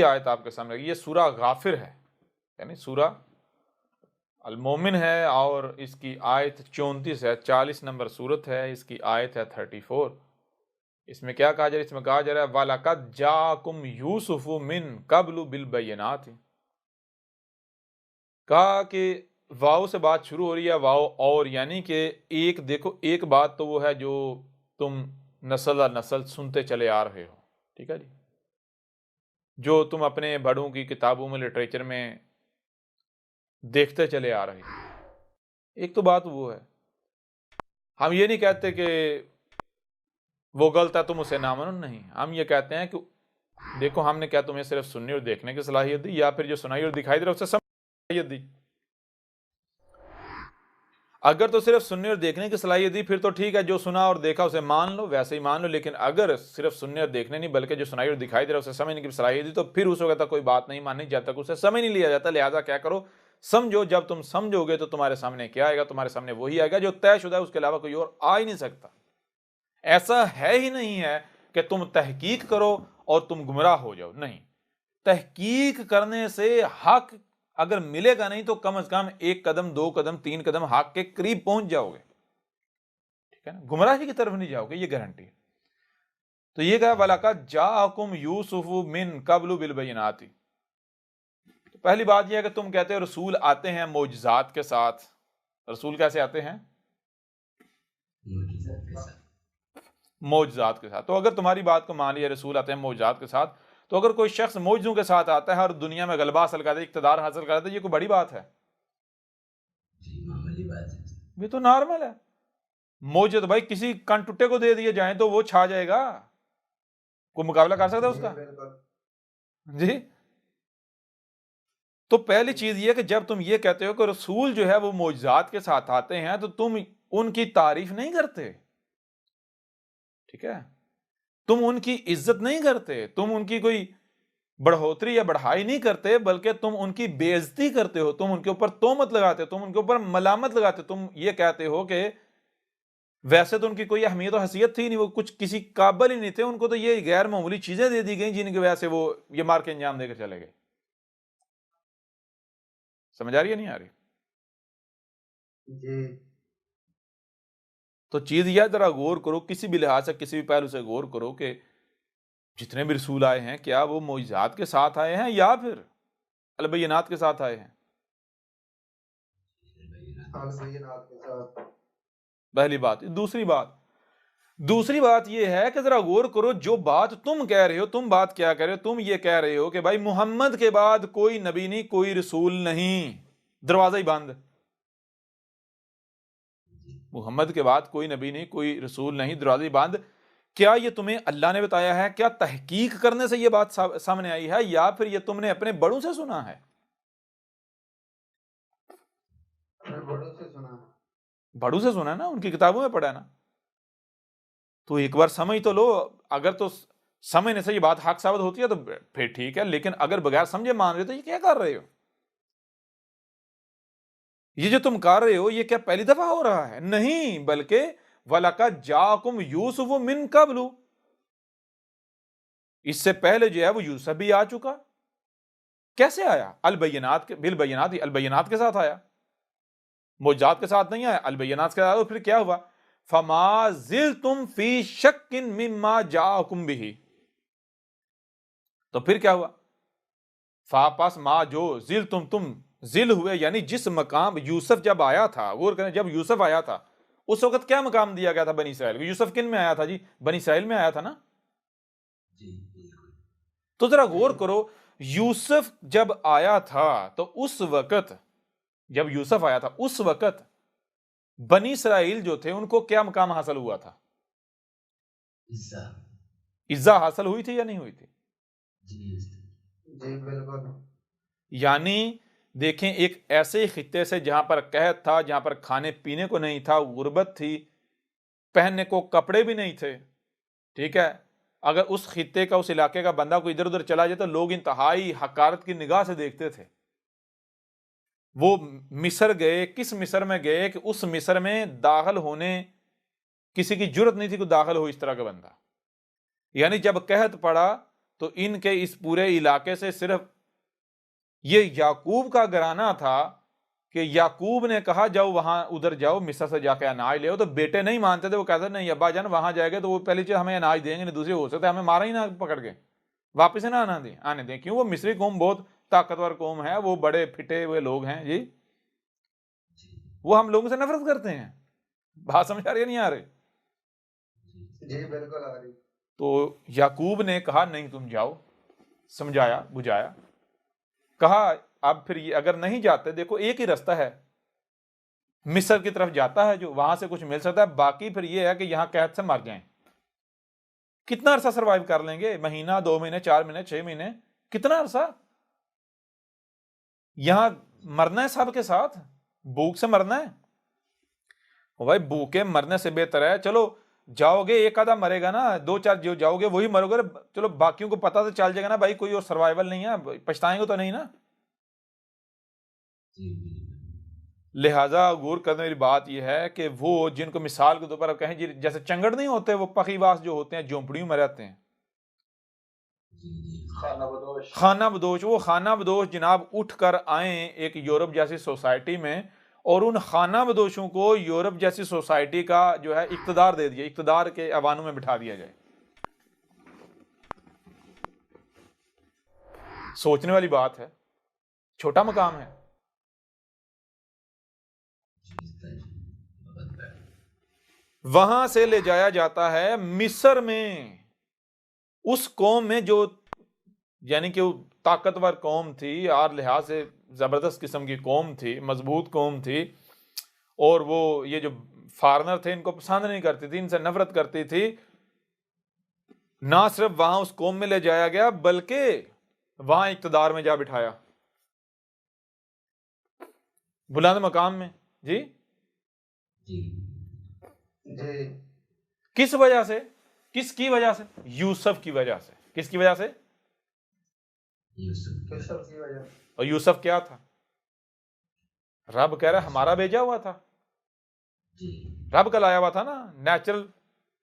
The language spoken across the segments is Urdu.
یہ آیت آپ کے سامنے، یہ سورہ غافر ہے، یعنی سورہ المومن ہے، اور اس کی آیت 34 ہے، 40 نمبر سورت ہے، اس کی آیت ہے 34۔ اس میں کیا کہا جا رہا ہے؟ اس میں کہا جا رہا ہے وَلَقَدْ جَاءَكُمْ يُوسُفُ مِنْ قَبْلُ بِالْبَيِّنَاتِ، کہا کہ واؤ سے بات شروع ہو رہی ہے، واؤ اور، یعنی کہ ایک دیکھو، ایک بات تو وہ ہے جو تم نسل در نسل سنتے چلے آ رہے ہو، ٹھیک ہے جی، جو تم اپنے بڑوں کی کتابوں میں، لٹریچر میں دیکھتے چلے آ رہے ہو، ایک تو بات وہ ہے۔ ہم یہ نہیں کہتے کہ وہ غلط ہے تم اسے نہ مانو، نہیں، ہم یہ کہتے ہیں کہ دیکھو ہم نے کیا تمہیں صرف سننے اور دیکھنے کی صلاحیت دی، یا پھر جو سنائی اور دکھائی دے رہا ہے اسے سمجھنے کی صلاحیت دی؟ اگر تو صرف سننے اور دیکھنے کی صلاحیت دی پھر تو ٹھیک ہے، جو سنا اور دیکھا اسے مان لو، ویسے ہی مان لو، لیکن اگر صرف سننے اور دیکھنے نہیں بلکہ جو سنائی اور دکھائی دے رہا ہے اسے سمجھنے کی صلاحیت دی، تو پھر اس وقت تک کوئی بات نہیں ماننی جب تک اسے سمجھ نہیں لیا جاتا۔ لہٰذا کیا کرو، سمجھو، جب تم سمجھو گے تو تمہارے سامنے کیا آئے گا؟ تمہارے سامنے وہی آئے گا جو طے شدہ ہے، اس کے علاوہ کوئی اور آ ہی نہیں سکتا۔ ایسا ہے ہی نہیں ہے کہ تم تحقیق کرو اور تم گمراہ ہو جاؤ، نہیں، تحقیق کرنے سے حق اگر ملے گا نہیں تو کم از کم 1 قدم 2 قدم 3 قدم حق کے قریب پہنچ جاؤ گے، ٹھیک ہے نا، گمراہی کی طرف نہیں جاؤ گے، یہ گارنٹی ہے۔ تو یہ کہا وَلَقَدْ جَاءَكُمْ يُوسُفُ مِنْ قَبْلُ بِالْبَيِّنَاتِ، تو پہلی بات یہ ہے کہ تم کہتے ہو رسول آتے ہیں معجزات کے ساتھ، رسول کیسے آتے ہیں؟ معجزات کے ساتھ۔ تو اگر تمہاری بات کو مان لیا رسول آتے ہیں معجزات کے ساتھ، تو اگر کوئی شخص معجزوں کے ساتھ آتا ہے اور دنیا میں غلبہ حاصل کرتا ہے، اقتدار حاصل کرتا ہے، یہ کوئی بڑی بات ہے؟ یہ تو نارمل ہے۔ معجزہ بھائی کسی کن ٹٹے کو دے دیے جائیں تو وہ چھا جائے گا، کوئی مقابلہ کر سکتا ہے اس کا؟ جی، تو پہلی چیز یہ کہ جب تم یہ کہتے ہو کہ رسول جو ہے وہ معجزات کے ساتھ آتے ہیں تو تم ان کی تعریف نہیں کرتے، ٹھیک ہے، تم ان کی عزت نہیں کرتے، تم ان کی کوئی بڑھوتری یا بڑھائی نہیں کرتے، بلکہ تم ان کی بے عزتی کرتے ہو، تم ان کے اوپر تہمت لگاتے ہو، تم ان کے اوپر ملامت لگاتے ہو، تم یہ کہتے ہو کہ ویسے تو ان کی کوئی اہمیت و حیثیت تھی نہیں، وہ کچھ کسی قابل ہی نہیں تھے، ان کو تو یہ غیر معمولی چیزیں دے دی گئیں جن کی وجہ سے وہ یہ مار کے انجام دے کر چلے گئے۔ سمجھ آ رہی ہے نہیں آ رہی؟ جی تو چیز یہ ذرا غور کرو، کسی بھی لحاظ سے کسی بھی پہلو سے غور کرو کہ جتنے بھی رسول آئے ہیں کیا وہ معجزات کے ساتھ آئے ہیں یا پھر البینات کے ساتھ آئے ہیں؟ البینات کے ساتھ۔ پہلی بات۔ دوسری بات یہ ہے کہ ذرا غور کرو، جو بات تم کہہ رہے ہو، تم بات کیا کہہ رہے ہو؟ تم یہ کہہ رہے ہو کہ بھائی محمد کے بعد کوئی نبی نہیں، کوئی رسول نہیں، دروازہ ہی بند۔ محمد کے بعد کوئی نبی نہیں، کوئی رسول نہیں، دروازہ ہی بند۔ کیا یہ تمہیں اللہ نے بتایا ہے؟ کیا تحقیق کرنے سے یہ بات سامنے آئی ہے، یا پھر یہ تم نے اپنے بڑوں سے سنا ہے؟ بڑوں سے سنا۔ بڑوں سے سنا ہے نا، ان کی کتابوں میں پڑھا ہے نا، تو ایک بار سمجھ تو لو۔ اگر تو سمجھنے سے یہ بات حق ثابت ہوتی ہے تو پھر ٹھیک ہے، لیکن اگر بغیر سمجھے مان رہے تو یہ کیا کر رہے ہو؟ یہ جو تم کر رہے ہو یہ کیا پہلی دفعہ ہو رہا ہے؟ نہیں، بلکہ وَلَقَدْ جَاءَكُمْ يُوسُفُ مِنْ قَبْلُ، اس سے پہلے جو ہے وہ یوسف بھی آ چکا۔ کیسے آیا؟ البینات بالبینات، البینات کے ساتھ آیا، معجزات کے ساتھ نہیں آیا، البینات کے ساتھ آیا۔ پھر کیا ہوا؟ فَمَا زِلْتُمْ فِي شَكٍّ مِّمَّا جَاءَكُمْ بِهِ، تو پھر کیا ہوا؟ پاس ما جو ذل تم ذل ہوئے، یعنی جس مقام یوسف جب آیا تھا، غور کریں، جب یوسف آیا تھا اس وقت کیا مقام دیا گیا تھا بنی اسرائیل کو؟ یوسف کن میں آیا تھا جی؟ بنی اسرائیل میں آیا تھا نا۔ تو ذرا غور کرو، یوسف جب آیا تھا تو اس وقت، جب یوسف آیا تھا اس وقت بنی اسرائیل جو تھے ان کو کیا مقام حاصل ہوا تھا؟ عزت حاصل ہوئی تھی یا نہیں ہوئی تھی؟ جی بالکل۔ یعنی دیکھیں، ایک ایسے خطے سے جہاں پر قحط تھا، جہاں پر کھانے پینے کو نہیں تھا، غربت تھی، پہننے کو کپڑے بھی نہیں تھے، ٹھیک ہے، اگر اس خطے کا، اس علاقے کا بندہ کوئی ادھر ادھر چلا جائے تو لوگ انتہائی حقارت کی نگاہ سے دیکھتے تھے۔ وہ مصر گئے، کس مصر میں گئے کہ اس مصر میں داخل ہونے کسی کی جرت نہیں تھی کہ داخل ہو اس طرح کا بندہ۔ یعنی جب قحط پڑا تو ان کے اس پورے علاقے سے صرف یہ یعقوب کا گھرانہ تھا کہ یعقوب نے کہا جاؤ وہاں ادھر جاؤ مصر سے جا کے اناج لے آؤ، تو بیٹے نہیں مانتے تھے، وہ کہتے نہیں ابا جان وہاں جائے گے تو وہ پہلی چیز ہمیں اناج دیں گے، نہیں دوسری ہو سکتا ہے ہمیں مارا ہی نہ پکڑ کے واپس نہ آنے دیں، کیوں وہ مصری قوم بہت طاقتور قوم ہے، وہ بڑے پھٹے ہوئے لوگ ہیں جی، وہ ہم لوگوں سے نفرت کرتے ہیں۔ بات سمجھ آ رہی ہے نہیں آ رہی؟ جی بالکل آ رہی۔ تو یعقوب نے کہا نہیں تم جاؤ، سمجھایا بجھایا، کہا اب پھر یہ اگر نہیں جاتے، دیکھو ایک ہی رستہ ہے مصر کی طرف جاتا ہے جو وہاں سے کچھ مل سکتا ہے، باقی پھر یہ ہے کہ یہاں قحط سے مر جائیں۔ کتنا عرصہ سروائیو کر لیں گے؟ مہینہ، 2 مہینے، 4 مہینے، 6 مہینے، کتنا عرصہ؟ یہاں مرنا ہے سب کے ساتھ، بھوک سے مرنا ہے بھائی، بھوکے مرنے سے بہتر ہے چلو جاؤ گے، ایک آدھا مرے گا نا، 2 4 جو جاؤ گے وہی مرو گے، چلو باقیوں کو پتا تو چل جائے گا نا بھائی کوئی اور سروائیول نہیں ہے، پچھتائیں گے تو نہیں نا۔ لہٰذا غور کرنے والی بات یہ ہے کہ وہ جن کو مثال کے طور پر کہیں جیسے چنگڑ نہیں ہوتے، وہ پخیواس جو ہوتے ہیں جھونپڑیوں میں رہتے ہیں، خانہ بدوش، وہ خانہ بدوش جناب اٹھ کر آئیں ایک یورپ جیسی سوسائٹی میں، اور ان خانہ بدوشوں کو یورپ جیسی سوسائٹی کا جو ہے اقتدار دے دیا، اقتدار کے ایوانوں میں بٹھا دیا جائے۔ سوچنے والی بات ہے، چھوٹا مقام ہے۔ وہاں سے لے جایا جاتا ہے مصر میں، اس قوم میں جو یعنی کہ وہ طاقتور قوم تھی، ہر لحاظ سے زبردست قسم کی قوم تھی، مضبوط قوم تھی، اور وہ یہ جو فارنر تھے ان کو پسند نہیں کرتی تھی، ان سے نفرت کرتی تھی۔ نہ صرف وہاں اس قوم میں لے جایا گیا بلکہ وہاں اقتدار میں جا بٹھایا، بلند مقام میں۔ جی جی کس وجہ سے؟ کس کی وجہ سے؟ یوسف کی وجہ سے۔ کس کی وجہ سے؟ یوسف کی وجہ۔ اور یوسف کیا تھا؟ رب کہہ رہا ہے ہمارا بھیجا ہوا تھا، رب کا لایا ہوا تھا نا، نیچرل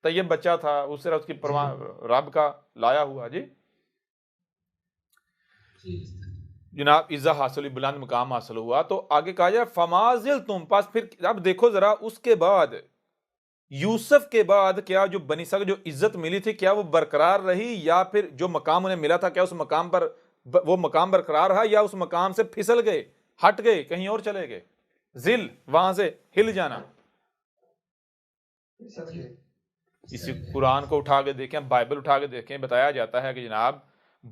طیب بچہ تھا، اس سے اس کی پرواہ رب کا لایا ہوا۔ جی جناب عزت حاصل ہوئی، بلند مقام حاصل ہوا، تو آگے کہا جائے فمازل تم پاس۔ پھر اب دیکھو ذرا، اس کے بعد یوسف کے بعد کیا جو بنی اسرائیل جو عزت ملی تھی کیا وہ برقرار رہی، یا پھر جو مقام انہیں ملا تھا کیا اس مقام پر وہ مقام برقرار رہا، یا اس مقام سے پھسل گئے، ہٹ گئے، کہیں اور چلے گئے؟ ذل، وہاں سے ہل جانا۔ اسی قرآن کو اٹھا کے دیکھیں، بائبل اٹھا کے دیکھیں، بتایا جاتا ہے کہ جناب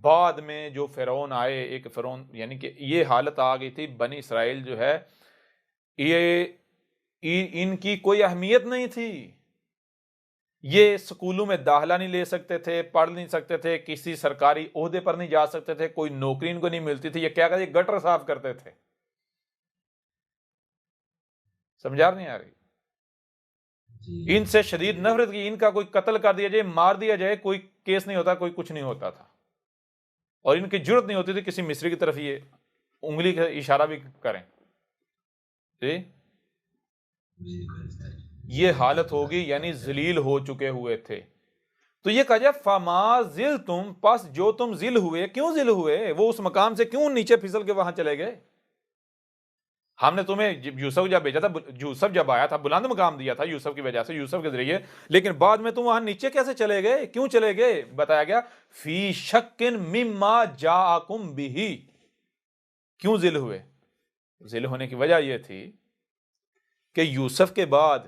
بعد میں جو فرعون آئے، ایک فرعون یعنی کہ یہ حالت آ گئی تھی، بنی اسرائیل جو ہے یہ ان کی کوئی اہمیت نہیں تھی، یہ سکولوں میں داخلہ نہیں لے سکتے تھے، پڑھ نہیں سکتے تھے، کسی سرکاری عہدے پر نہیں جا سکتے تھے، کوئی نوکری ان کو نہیں ملتی تھی، یہ کیا کرتے؟ گٹر صاف کرتے تھے۔ سمجھا نہیں آ رہی؟ ان سے شدید نفرت کی، ان کا کوئی قتل کر دیا جائے، مار دیا جائے، کوئی کیس نہیں ہوتا، کوئی کچھ نہیں ہوتا تھا، اور ان کی جرت نہیں ہوتی تھی کسی مصری کی طرف یہ انگلی کا اشارہ بھی کریں۔ جی یہ حالت ہوگی، یعنی ذلیل ہو چکے ہوئے تھے۔ تو یہ کہا جائے فما ذل تم پس جو تم ذل ہوئے، کیوں ذل ہوئے؟ وہ اس مقام سے کیوں نیچے پھسل کے وہاں چلے گئے؟ ہم نے تمہیں یوسف جب بھیجا تھا، یوسف جب آیا تھا بلند مقام دیا تھا یوسف کی وجہ سے، یوسف کے ذریعے، لیکن بعد میں تم وہاں نیچے کیسے چلے گئے؟ کیوں چلے گئے؟ بتایا گیا فی شک مما جاءکم بہ۔ کیوں ذل ہوئے؟ ذل ہونے کی وجہ یہ تھی کہ یوسف کے بعد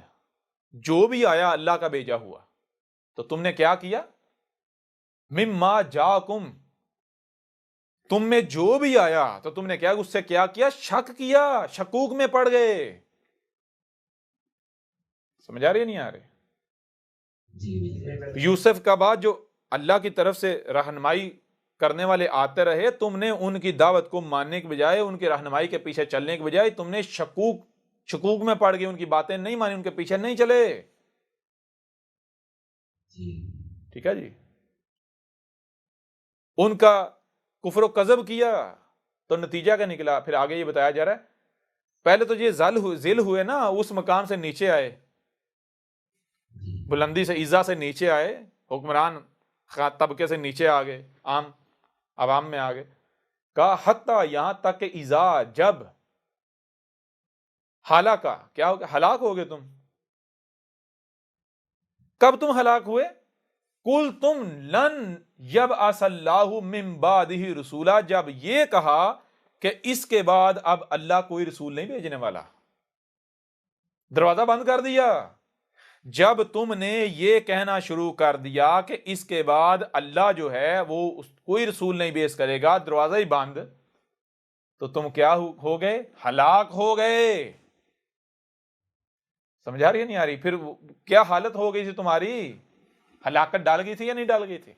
جو بھی آیا اللہ کا بھیجا ہوا، تو تم نے کیا کیا؟ مما جاءکم، تم میں جو بھی آیا تو تم نے کیا اس سے کیا کیا؟ شک کیا، شکوک میں پڑ گئے۔ سمجھ آ رہی ہے نہیں آ رہی؟ یوسف کا بعد جو اللہ کی طرف سے رہنمائی کرنے والے آتے رہے، تم نے ان کی دعوت کو ماننے کے بجائے، ان کی رہنمائی کے پیچھے چلنے کے بجائے تم نے شکوک میں پڑ گئے، ان کی باتیں نہیں مانی، ان کے پیچھے نہیں چلے۔ ٹھیک ہے جی، ان کا کفر و کذب کیا، تو نتیجہ کیا نکلا؟ پھر آگے یہ بتایا جا رہا ہے، پہلے تو یہ ذل ہوئے نا، اس مقام سے نیچے آئے، بلندی سے عزت سے نیچے آئے، حکمران طبقے سے نیچے آ گئے، عوام میں آ گئے. کہا حتیٰ یہاں تک کہ اذا جب ہلاکا کیا ہو گیا، ہلاک ہو گئے تم. کب تم ہلاک ہوئے؟ کل تم لن یبعث اللہ من بعدہ رسولا، جب یہ کہا کہ اس کے بعد اب اللہ کوئی رسول نہیں بھیجنے والا. دروازہ بند کر دیا. جب تم نے یہ کہنا شروع کر دیا کہ اس کے بعد اللہ جو ہے وہ کوئی رسول نہیں بھیج کرے گا، دروازہ ہی بند، تو تم کیا ہو گئے؟ ہلاک ہو گئے. سمجھا رہی ہے نہیں آ رہی؟ پھر کیا حالت ہو گئی تھی تمہاری؟ ہلاکت ڈال گئی تھی یا نہیں ڈال گئی تھی؟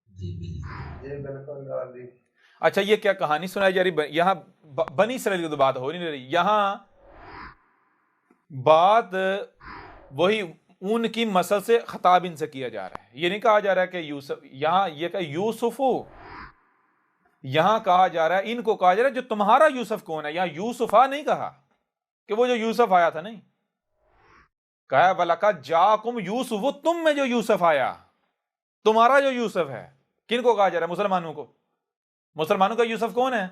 جی بالکل ڈال دی. اچھا یہ کیا کہانی سنائی جا رہی؟ یہاں بنی اسرائیل کی تو بات ہو نہیں رہی، یہاں بات وہی ان کی مسل سے خطاب ان سے کیا جا رہا ہے. یہ نہیں کہا جا رہا ہے کہ یوسف، یہاں یہ کہ یوسف، یہاں کہا جا رہا ہے، ان کو کہا جا رہا ہے جو تمہارا یوسف کون ہے. یہاں یوسفا نہیں کہا کہ وہ جو یوسف آیا تھا، نہیں کہا وَلَقَدْ جَاءَكُمْ یوسف، تم میں جو یوسف آیا، تمہارا جو یوسف ہے. کن کو کہا جا رہا ہے؟ مسلمانوں کو. مسلمانوں کا یوسف کون ہے؟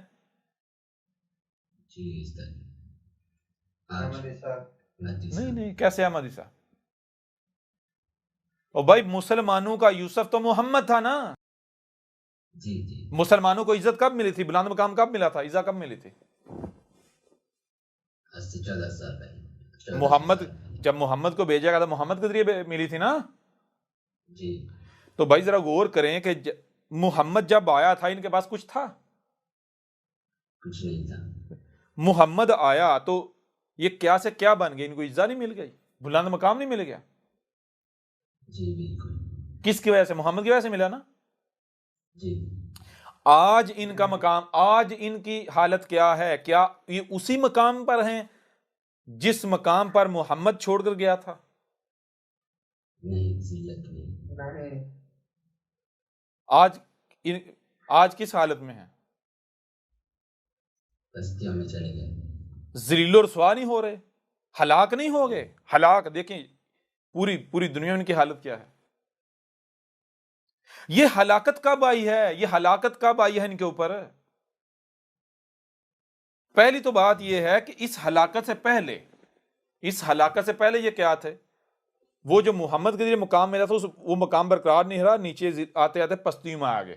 نہیں کیسے احمد عیسیٰ؟ اور بھائی مسلمانوں کا یوسف تو محمد تھا نا. مسلمانوں کو عزت کب ملی تھی؟ بلند مقام کب ملا تھا؟ عزت کب ملی تھی؟ محمد، جب محمد کو بھیجا گیا تھا محمد کے ذریعے ملی تھی نا. تو بھائی ذرا غور کریں کہ محمد جب آیا تھا ان کے پاس کچھ تھا؟ کچھ نہیں تھا. محمد آیا تو یہ کیا سے کیا بن گئی؟ ان کو عزت نہیں مل گئی؟ بلند مقام نہیں مل گیا؟ جی بالکل. کس کی وجہ سے؟ محمد کی وجہ سے ملا نا. جی آج ان کا مقام، آج ان کی حالت کیا ہے؟ کیا یہ اسی مقام پر ہیں جس مقام پر محمد چھوڑ کر گیا تھا؟ نہیں، ذلت نہیں. نہیں آج کس حالت میں ہیں؟ بستیوں میں چلے گئے. ذلیل و رسوا نہیں ہو رہے؟ ہلاک نہیں ہو گئے؟ ہلاک دیکھیں پوری دنیا ان کی حالت کیا ہے. یہ ہلاکت کب آئی ہے؟ یہ ہلاکت کب آئی ہے ان کے اوپر؟ پہلی تو بات یہ ہے کہ اس ہلاکت سے پہلے یہ کیا تھے؟ وہ جو محمد کے ذریعے مقام ملا تھا وہ مقام برقرار نہیں رہا، نیچے آتے آتے پستیوں میں آ گئے.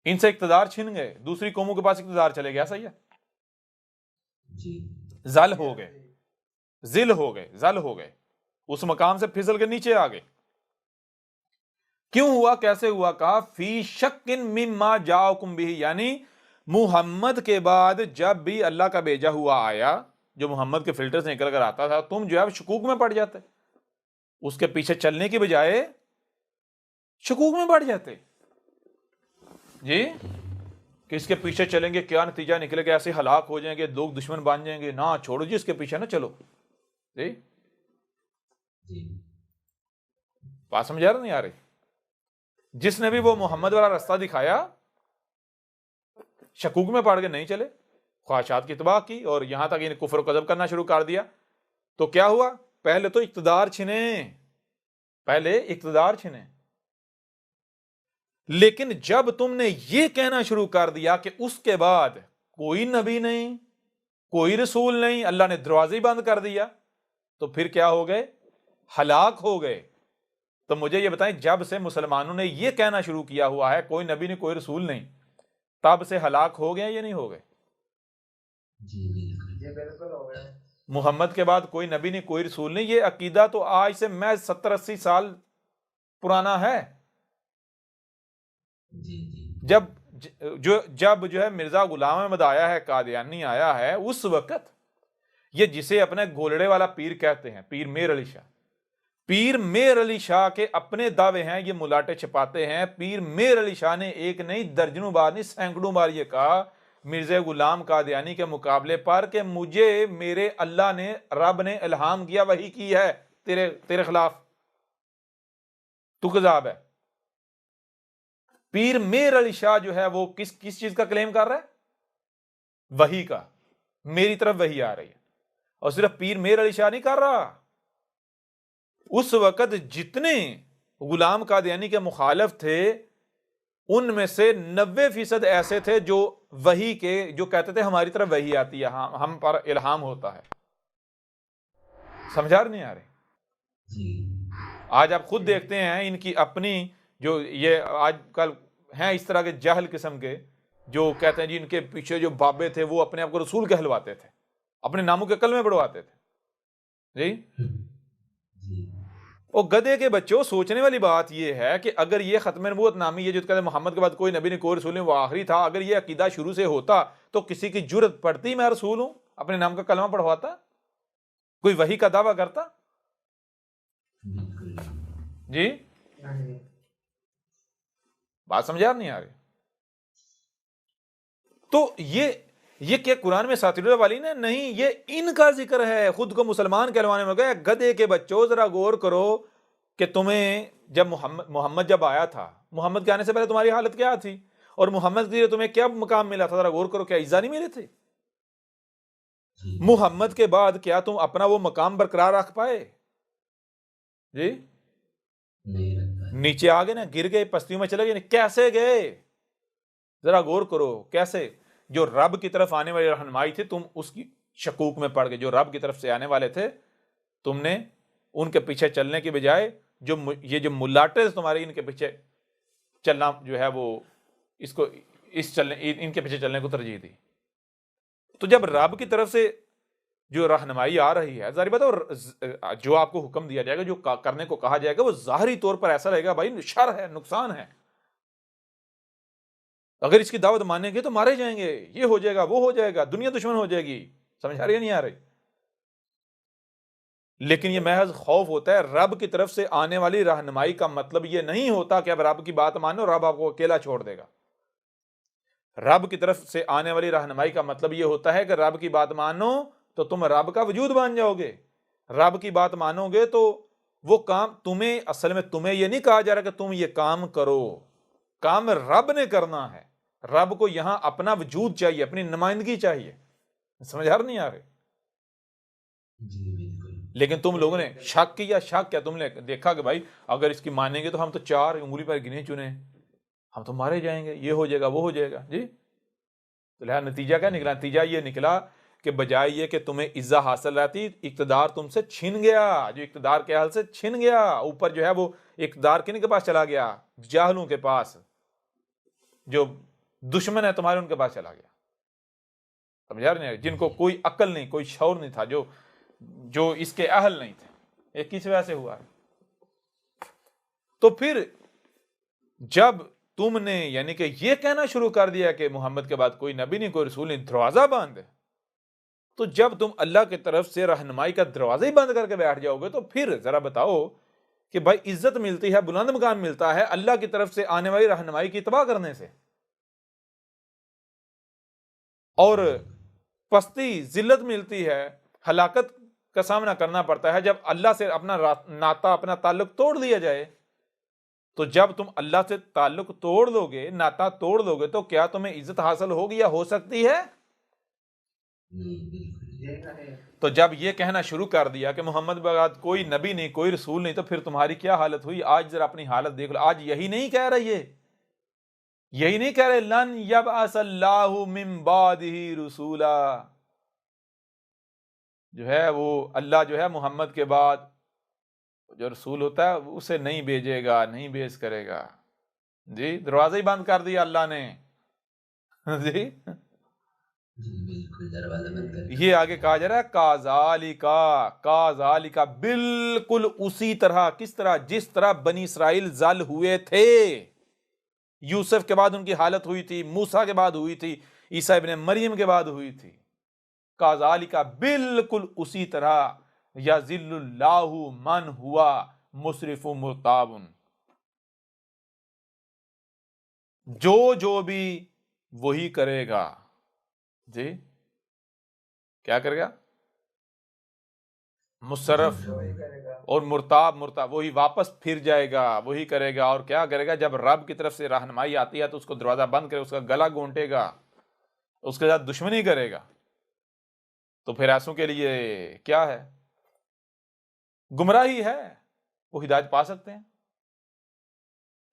ان سے اقتدار چھن گئے، دوسری قوموں کے پاس اقتدار چلے گیا. صحیح ہے؟ جی ذل ہو گئے، اس مقام سے پھسل کے نیچے آ گئے. کیوں ہوا؟ کیسے ہوا؟ کہا فی شک مما جاءکم بہ، یعنی محمد کے بعد جب بھی اللہ کا بھیجا ہوا آیا، جو محمد کے فلٹر سے نکل کر آتا تھا، تم جو ہے شکوک میں پڑ جاتے، اس کے پیچھے چلنے کی بجائے شکوک میں پڑ جاتے. جی کہ اس کے پیچھے چلیں گے کیا نتیجہ نکلے گا، ایسے ہلاک ہو جائیں گے، لوگ دشمن بن جائیں گے. نہ چھوڑو جی، اس کے پیچھے نہ چلو. جی بات سمجھا رہا نہیں آ رہی؟ جس نے بھی وہ محمد والا راستہ دکھایا، شکوک میں پڑ کے نہیں چلے، خواہشات کی اتباع کی، اور یہاں تک انہیں کفر و کذب کرنا شروع کر دیا. تو کیا ہوا؟ پہلے تو اقتدار چھنے. لیکن جب تم نے یہ کہنا شروع کر دیا کہ اس کے بعد کوئی نبی نہیں، کوئی رسول نہیں، اللہ نے دروازے بند کر دیا، تو پھر کیا ہو گئے؟ ہلاک ہو گئے. تو مجھے یہ بتائیں، جب سے مسلمانوں نے یہ کہنا شروع کیا ہوا ہے کوئی نبی نہیں، کوئی رسول نہیں، تب سے ہلاک ہو گئے یا نہیں ہو گئے؟ جی بالکل ہو گیا. محمد کے بعد کوئی نبی نہیں، کوئی رسول نہیں، یہ عقیدہ تو آج سے محض 70-80 سال پرانا ہے. جب جو ہے مرزا غلام احمد آیا ہے، قادیانی آیا ہے، اس وقت یہ جسے اپنے گولڑے والا پیر کہتے ہیں، پیر میر علی شاہ کے اپنے دعوے ہیں، یہ ملاٹے چھپاتے ہیں. پیر میر علی شاہ نے ایک نہیں، درجنوں بار نہیں، سینکڑوں بار یہ کہا مرزا غلام قادیانی کے مقابلے پر کہ مجھے میرے اللہ نے، رب نے الہام کیا، وحی کی ہے تیرے خلاف، تو کذاب ہے. پیر میر علی شاہ جو ہے وہ کس چیز کا کلیم کر رہا ہے؟ وحی کا. میری طرف وحی آ رہی ہے. اور صرف پیر میر علی شاہ نہیں کر رہا، اس وقت جتنے غلام قادیانی کے مخالف تھے ان میں سے 90% ایسے تھے جو وحی کے جو کہتے تھے ہماری طرف وحی آتی ہے, ہم پر الہام ہوتا ہے. سمجھا نہیں آ رہے؟ جی آج آپ خود دیکھتے ہیں ان کی اپنی جو یہ آج کل ہیں اس طرح کے جاہل قسم کے جو کہتے ہیں جی ان کے پیچھے جو بابے تھے وہ اپنے آپ کو رسول کہلواتے تھے, اپنے ناموں کے کلمے پڑھواتے تھے. جی جی اور گدھے کے بچوں, سوچنے والی بات یہ ہے کہ اگر یہ ختم نبوت نامی یہ جو کہتے ہیں محمد کے بعد کوئی نبی نہیں کوئی رسول نہیں وہ آخری تھا, اگر یہ عقیدہ شروع سے ہوتا تو کسی کی جرت پڑتی میں رسول ہوں اپنے نام کا کلمہ پڑھواتا, کوئی وحی کا دعویٰ کرتا؟ بالکل جی نہیں. بات سمجھا نہیں آ رہی؟ تو یہ کیا قرآن میں ساتھی والی نے نہیں, یہ ان کا ذکر ہے. خود کو مسلمان کہلوانے میں گئے گدھے کے بچوں, ذرا غور کرو کہ تمہیں جب محمد جب آیا تھا, محمد کے آنے سے پہلے تمہاری حالت کیا تھی, اور محمد کے لیے تمہیں کیا مقام ملا تھا, ذرا غور کرو. کیا عزا نہیں ملے تھے؟ جی محمد کے بعد کیا تم اپنا وہ مقام برقرار رکھ پائے؟ جی نہیں رکھ پائے. نیچے آ گئے نا, گر گئے, پستیوں میں چلے گئے. کیسے گئے؟ ذرا غور کرو کیسے. جو رب کی طرف آنے والی رہنمائی تھی تم اس کی شکوک میں پڑ گئے. جو رب کی طرف سے آنے والے تھے تم نے ان کے پیچھے چلنے کی بجائے یہ جو ملاٹے تمہارے ان کے پیچھے چلنا جو ہے وہ ان کے پیچھے چلنے کو ترجیح دی. تو جب رب کی طرف سے جو رہنمائی آ رہی ہے, ظاہر بات ہے جو آپ کو حکم دیا جائے گا, جو کرنے کو کہا جائے گا, وہ ظاہری طور پر ایسا رہے گا بھائی شر ہے, نقصان ہے. اگر اس کی دعوت مانیں گے تو مارے جائیں گے, یہ ہو جائے گا, وہ ہو جائے گا, دنیا دشمن ہو جائے گی. سمجھ آ رہی ہے نہیں آ رہی؟ لیکن یہ محض خوف ہوتا ہے. رب کی طرف سے آنے والی رہنمائی کا مطلب یہ نہیں ہوتا کہ اب رب کی بات مانو, رب آپ کو اکیلا چھوڑ دے گا. رب کی طرف سے آنے والی رہنمائی کا مطلب یہ ہوتا ہے کہ رب کی بات مانو تو تم رب کا وجود بن جاؤ گے. رب کی بات مانو گے تو وہ کام تمہیں, اصل میں تمہیں یہ نہیں کہا جا رہا کہ تم یہ کام کرو, کام رب نے کرنا ہے. رب کو یہاں اپنا وجود چاہیے, اپنی نمائندگی چاہیے. سمجھ نہیں آ رہے؟ جی بالکل. لیکن تم لوگوں نے شک کیا. شک کیا تم نے دیکھا کہ بھائی اگر اس کی مانیں گے تو ہم تو 4 انگلی پر گنے چنے, ہم تو مارے جائیں گے, یہ ہو جائے گا, وہ ہو جائے گا. جی تو لہٰذا نتیجہ کیا نکلا؟ نتیجہ یہ نکلا کہ بجائے یہ کہ تمہیں عزت حاصل رہتی, اقتدار تم سے چھن گیا. جو اقتدار کے حال سے چھن گیا, اوپر جو ہے وہ اقتدار کن کے پاس چلا گیا؟ جاہلوں کے پاس, جو دشمن ہے تمہارے ان کے پاس چلا گیا. سمجھا رہے ہیں؟ جن کو کوئی عقل نہیں, کوئی شعور نہیں تھا, جو اس کے اہل نہیں تھے. یہ کس وجہ سے ہوا ہے؟ تو پھر جب تم نے یعنی کہ یہ کہنا شروع کر دیا کہ محمد کے بعد کوئی نبی نہیں کوئی رسول نہیں, دروازہ بند ہے, تو جب تم اللہ کی طرف سے رہنمائی کا دروازہ ہی بند کر کے بیٹھ جاؤ گے تو پھر ذرا بتاؤ کہ بھائی عزت ملتی ہے, بلند مقام ملتا ہے اللہ کی طرف سے آنے والی رہنمائی کی اتباع کرنے سے, اور پستی ذلت ملتی ہے, ہلاکت کا سامنا کرنا پڑتا ہے جب اللہ سے اپنا ناتا, اپنا تعلق توڑ دیا جائے. تو جب تم اللہ سے تعلق توڑ لو گے, ناتا توڑ لو گے, تو کیا تمہیں عزت حاصل ہوگی یا ہو سکتی ہے؟ نہیں بالکل. یہ نہیں. تو جب یہ کہنا شروع کر دیا کہ محمد بعد کوئی نبی نہیں کوئی رسول نہیں, تو پھر تمہاری کیا حالت ہوئی؟ آج ذرا اپنی حالت دیکھ لو. آج یہی نہیں کہہ رہے, یہی نہیں کہہ رہے لن یبعث اللہ من بعدہ رسولا, جو ہے وہ اللہ جو ہے محمد کے بعد جو رسول ہوتا ہے اسے نہیں بھیجے گا, نہیں بھیج کرے گا. جی دروازہ ہی بند کر دیا اللہ نے. جی جی بالکل دروازہ بند کر. یہ آگے کہا جا رہا ہے کازالکا, بالکل اسی طرح. کس طرح؟ جس طرح بنی اسرائیل ذل ہوئے تھے. یوسف کے بعد ان کی حالت ہوئی تھی, موسیٰ کے بعد ہوئی تھی, عیسیٰ ابن مریم کے بعد ہوئی تھی. کازالکا, بالکل اسی طرح. یذل اللہ من ہوا مسرف مرتاب, جو بھی وہی کرے گا. جی کیا کرے گا؟ مصرف وہی کرے گا. اور مرتاب, وہی واپس پھر جائے گا, وہی کرے گا. اور کیا کرے گا؟ جب رب کی طرف سے رہنمائی آتی ہے تو اس کو دروازہ بند کرے, اس کا گلا گھونٹے گا, اس کے ساتھ دشمنی کرے گا. تو پھر ایسوں کے لیے کیا ہے؟ گمراہی ہے. وہ ہدایت پا سکتے ہیں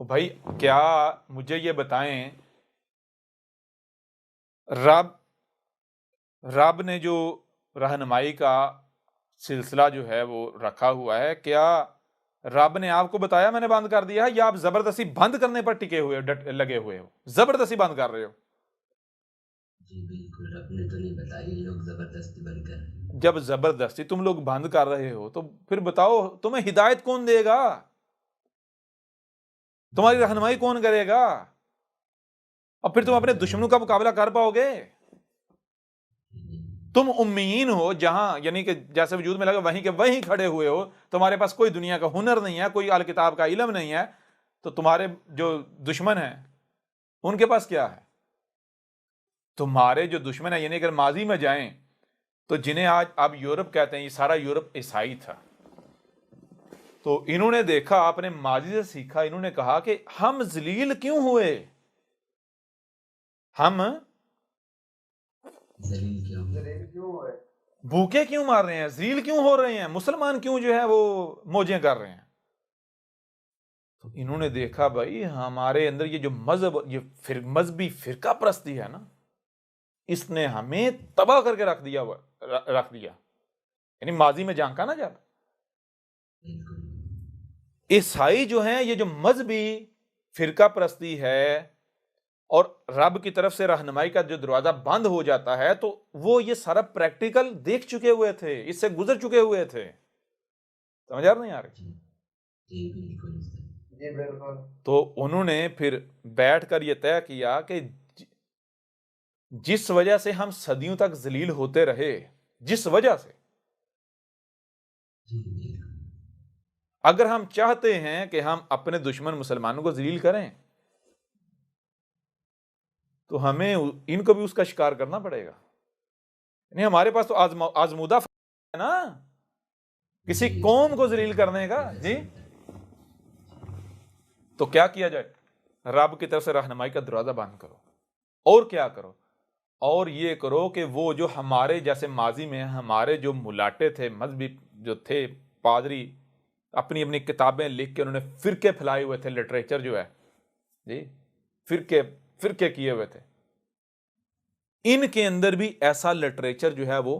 بھائی کیا مجھے یہ بتائیں، رب نے جو رہنمائی کا سلسلہ جو ہے وہ رکھا ہوا ہے، کیا رب نے آپ کو بتایا میں نے بند کر دیا ہے، یا آپ زبردستی بند کرنے پر ٹکے ہوئے لگے ہوئے ہو، زبردستی بند کر رہے ہو؟ جی بالکل، رب نے تو نہیں بتایا، یہ لوگ زبردستی بند کر رہے ہیں۔ جب زبردستی تم لوگ بند کر رہے ہو تو پھر بتاؤ تمہیں ہدایت کون دے گا؟ تمہاری رہنمائی کون کرے گا؟ اور پھر تم اپنے دشمنوں کا مقابلہ کر پاؤ گے؟ تم امیین ہو، جہاں یعنی کہ جیسے وجود میں لگا وہیں کے وہیں کھڑے ہوئے ہو، تمہارے پاس کوئی دنیا کا ہنر نہیں ہے، کوئی الکتاب کا علم نہیں ہے، تو تمہارے جو دشمن ہیں ان کے پاس کیا ہے؟ تمہارے جو دشمن ہیں، یعنی اگر ماضی میں جائیں تو جنہیں آج آپ یورپ کہتے ہیں، یہ سارا یورپ عیسائی تھا، تو انہوں نے دیکھا، اپنے ماضی سے سیکھا، انہوں نے کہا کہ ہم ذلیل کیوں ہوئے، ہم ذلیل کیوں ہوئے؟ ذلیل کیوں ہوئے؟ بھوکے کیوں مار رہے ہیں، ذلیل کیوں ہو رہے ہیں، مسلمان کیوں جو ہے وہ موجیں کر رہے ہیں؟ تو انہوں نے دیکھا بھائی ہمارے اندر یہ جو مذہب، یہ مذہبی فرقہ پرستی ہے نا، اس نے ہمیں تباہ کر کے رکھ دیا، یعنی ماضی میں جانکا نا، جب بالکل عیسائی جو ہیں، یہ جو مذہبی فرقہ پرستی ہے اور رب کی طرف سے رہنمائی کا جو دروازہ بند ہو جاتا ہے، تو وہ یہ سارا پریکٹیکل دیکھ چکے ہوئے تھے، اس سے گزر چکے ہوئے تھے، سمجھ نہیں آ رہی؟ جی بالکل جی بالکل۔ تو انہوں نے پھر بیٹھ کر یہ طے کیا کہ جس وجہ سے ہم صدیوں تک ذلیل ہوتے رہے، جس وجہ سے، جی بالکل اگر ہم چاہتے ہیں کہ ہم اپنے دشمن مسلمانوں کو ذلیل کریں تو ہمیں ان کو بھی اس کا شکار کرنا پڑے گا، یعنی ہمارے پاس تو آزمودہ ہے نا کسی قوم کو ذلیل کرنے کا۔ جی تو کیا کیا جائے؟ رب کی طرف سے رہنمائی کا دروازہ بند کرو، اور کیا کرو؟ اور یہ کرو کہ وہ جو ہمارے جیسے ماضی میں ہمارے جو ملاٹے تھے، مذہبی جو تھے، پادری اپنی اپنی کتابیں لکھ کے انہوں نے فرقے پھیلائے ہوئے تھے، لٹریچر جو ہے جی فرقے کیے ہوئے تھے، ان کے اندر بھی ایسا لٹریچر جو ہے وہ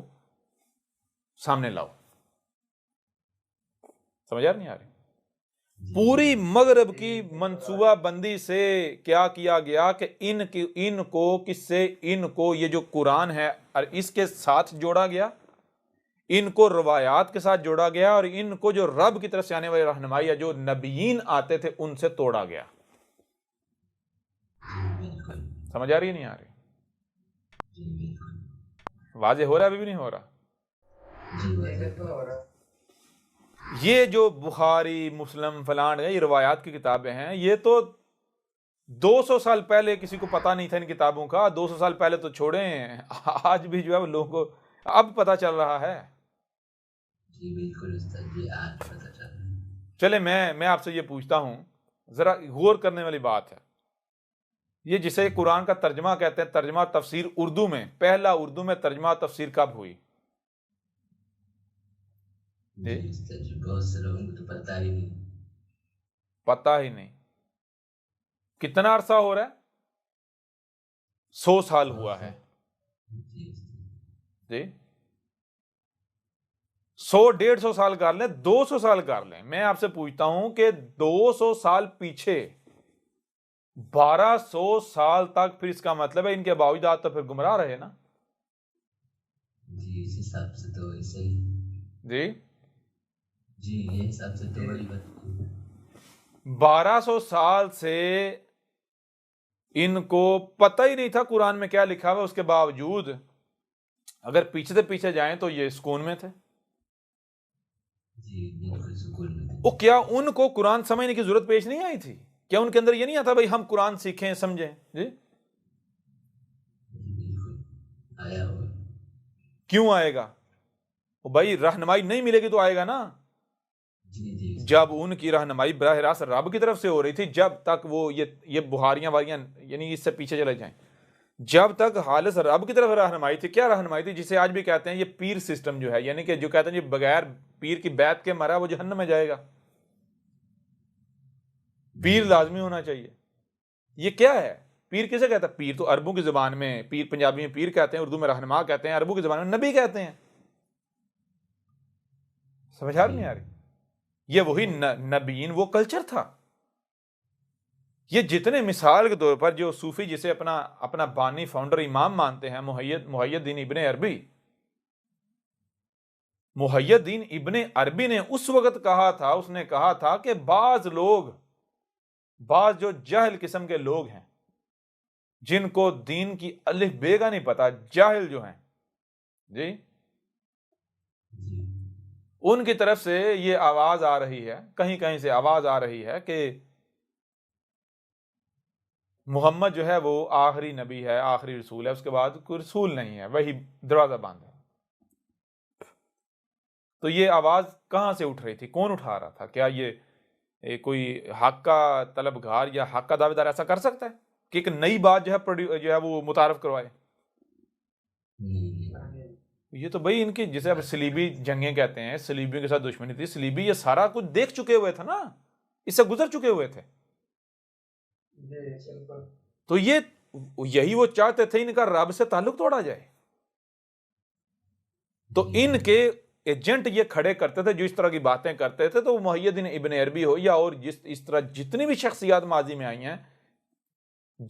سامنے لاؤ۔ سمجھ نہیں آ رہی؟ پوری مغرب کی منصوبہ بندی سے کیا کیا گیا کہ ان کو یہ جو قرآن ہے اور اس کے ساتھ جوڑا گیا، ان کو روایات کے ساتھ جوڑا گیا، اور ان کو جو رب کی طرف سے آنے والی رہنمائی ہے، جو نبیین آتے تھے، ان سے توڑا گیا۔ سمجھ آ رہی ہے نہیں آ رہی؟ واضح ہو رہا ہے؟ ابھی بھی نہیں ہو رہا؟ جی بالکل ہو رہا۔ یہ جو بخاری، مسلم، فلان یہ روایات کی کتابیں ہیں، یہ تو 200 سال پہلے کسی کو پتا نہیں تھا ان کتابوں کا، 200 سال پہلے تو چھوڑیں، آج بھی جو ہے لوگوں کو اب پتا چل رہا ہے۔ جی بالکل استاد جی، آج پتا چل رہا ہے۔ چلے میں آپ سے یہ پوچھتا ہوں، ذرا غور کرنے والی بات ہے، یہ جسے قرآن کا ترجمہ کہتے ہیں، ترجمہ تفسیر اردو میں، پہلا اردو میں ترجمہ تفسیر کب ہوئی؟ جی استاد جی، بہت سے لوگوں کو تو پتا ہی نہیں۔ پتا ہی نہیں۔ کتنا عرصہ ہو رہا ہے؟ 100 سال ہوا ہے جی، 100-150 سال کر لیں، 200 سال کر لیں، میں آپ سے پوچھتا ہوں کہ 200 سال پیچھے 1200 سال تک، پھر اس کا مطلب ہے ان کے باوجود تو پھر گمراہ رہے نا؟ جی اس حساب سے تو ایسے ہی۔ جی جی یہ حساب سے تو وہی بات۔ 1200 سال سے ان کو پتہ ہی نہیں تھا قرآن میں کیا لکھا ہوا، اس کے باوجود اگر پیچھے سے پیچھے جائیں تو یہ سکون میں تھے۔ جی بالکل سکون میں تھے۔ وہ کیا ان کو قرآن سمجھنے کی ضرورت پیش نہیں آئی تھی؟ کیا ان کے اندر یہ نہیں آتا بھائی ہم قرآن سیکھیں، سمجھیں؟ جی بالکل آیا ہوا۔ کیوں آئے گا؟ وہ بھائی رہنمائی نہیں ملے گی تو آئے گا نا۔ جی جب ان کی رہنمائی براہ راست رب کی طرف سے ہو رہی تھی، جب تک وہ یہ بہاریاں واریاں یعنی اس سے پیچھے چلے جائیں، جب تک خالص رب کی طرف رہنمائی تھی، کیا رہنمائی تھی؟ جسے آج بھی کہتے ہیں یہ پیر سسٹم جو ہے، یعنی کہ جو کہتے ہیں جو بغیر پیر کی بیعت کے مرا وہ جہنم میں جائے گا۔ پیر لازمی ہونا چاہیے. یہ کیا ہے؟ پیر کسے کہتا ہے؟ پیر تو عربوں کی زبان میں پیر، پنجابی میں پیر کہتے ہیں، اردو میں رہنما کہتے ہیں، عربوں کی زبان میں نبی کہتے ہیں. سمجھ آ رہی نہیں آ رہی؟ یہ وہی نبیین وہ کلچر تھا. یہ جتنے مثال کے طور پر جو صوفی جسے اپنا بانی فاؤنڈر امام مانتے ہیں، محی الدین ابن عربی، محی الدین ابن عربی نے اس وقت کہا تھا، اس نے کہا تھا کہ بعض جو جاہل قسم کے لوگ ہیں، جن کو دین کی الف بے کا نہیں پتا، جاہل جو ہیں جی، ان کی طرف سے یہ آواز آ رہی ہے، کہیں کہیں سے آواز آ رہی ہے کہ محمد جو ہے وہ آخری نبی ہے، آخری رسول ہے، اس کے بعد کوئی رسول نہیں ہے، وہی دروازہ بند ہے. تو یہ آواز کہاں سے اٹھ رہی تھی؟ کون اٹھا رہا تھا؟ کیا یہ کوئی حق کا طلبگار یا حق کا دعوے دار ایسا کر سکتا ہے کہ ایک نئی بات جو ہے وہ متعارف کروائے؟ یہ تو بھائی ان کی جسے اب صلیبی جنگیں کہتے ہیں، صلیبیوں کے ساتھ دشمنی تھی، صلیبی یہ سارا کچھ دیکھ چکے ہوئے تھے نا، اس سے گزر چکے ہوئے تھے. تو یہی وہ چاہتے تھے ان کا رب سے تعلق توڑا جائے. تو ان کے ایجنٹ یہ کھڑے کرتے تھے جو اس طرح کی باتیں کرتے تھے. تو محی الدین ابن عربی ہو یا اور اس طرح جتنی بھی شخصیات ماضی میں آئی ہیں،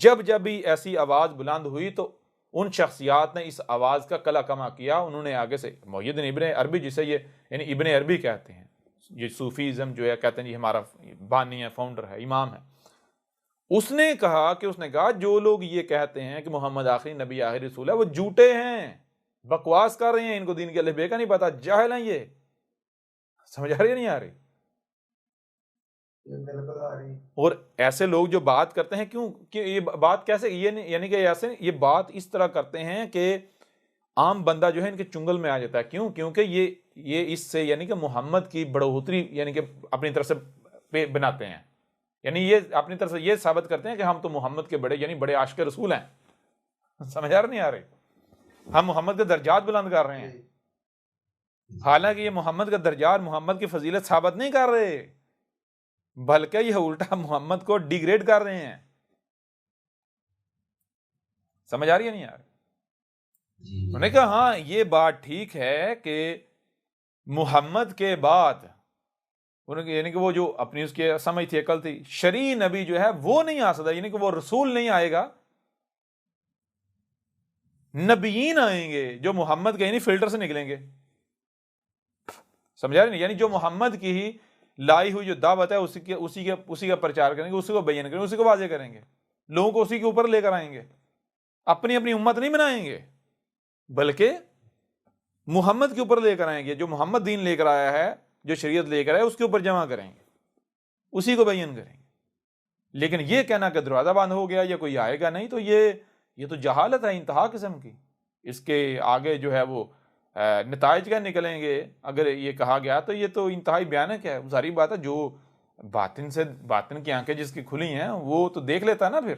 جب بھی ایسی آواز بلند ہوئی تو ان شخصیات نے اس آواز کا کلا کما کیا. انہوں نے آگے سے محی الدین ابن عربی جسے یہ یعنی ابن عربی کہتے ہیں، یہ صوفیزم جو ہے کہتے ہیں یہ ہمارا بانی ہے، فاؤنڈر ہے، امام ہے. اس نے کہا جو لوگ یہ کہتے ہیں کہ محمد آخری نبی آخری رسول ہے، وہ جھوٹے ہیں، بکواس کر رہے ہیں، ان کو دین کے الف بے کا نہیں پتا، جاہل ہیں یہ. سمجھ آ رہی ہے نہیں آ رہی؟ اور ایسے لوگ جو بات کرتے ہیں، کیوں کہ یہ بات کیسے یعنی کہ ایسے یہ بات اس طرح کرتے ہیں کہ عام بندہ جو ہے ان کے چنگل میں آ جاتا ہے. کیوں؟ کیونکہ یہ اس سے یعنی کہ محمد کی بڑھوتری یعنی کہ اپنی طرف سے بناتے ہیں، یعنی یہ اپنی طرف سے یہ ثابت کرتے ہیں کہ ہم تو محمد کے بڑے عاشق رسول ہیں. سمجھ آ رہی نہیں آ رہی؟ ہم محمد کے درجات بلند کر رہے ہیں، حالانکہ یہ محمد کا درجات، محمد کی فضیلت ثابت نہیں کر رہے، بلکہ یہ الٹا محمد کو ڈیگریڈ کر رہے ہیں. سمجھ آ رہی ہے نہیں یار؟ انہوں نے کہا ہاں یہ بات ٹھیک ہے کہ محمد کے بعد یعنی کہ وہ جو اپنی اس کی سمجھ تھی، عقل تھی، شرعی نبی جو ہے وہ نہیں آ سکتا، یعنی کہ وہ رسول نہیں آئے گا، نبیین آئیں گے جو محمد کے یعنی فلٹر سے نکلیں گے. سمجھا رہے نہیں؟ یعنی جو محمد کی ہی لائی ہوئی جو دعوت ہے اسی کا پرچار کریں گے، اسی کو بیان کریں گے، اسی کو واضح کریں گے، لوگوں کو اسی کے اوپر لے کر آئیں گے. اپنی امت نہیں بنائیں گے، بلکہ محمد کے اوپر لے کر آئیں گے. جو محمد دین لے کر آیا ہے، جو شریعت لے کر آیا ہے، اس کے اوپر جمع کریں گے، اسی کو بیان کریں گے. لیکن یہ کہنا کہ دروازہ بند ہو گیا یا کوئی آئے گا نہیں، تو یہ تو جہالت ہے انتہا قسم کی. اس کے آگے جو ہے وہ نتائج کیا نکلیں گے اگر یہ کہا گیا تو یہ تو انتہائی بیانک ہے. ساری بات ہے، جو باطن کی آنکھیں جس کی کھلی ہیں وہ تو دیکھ لیتا ہے نا. پھر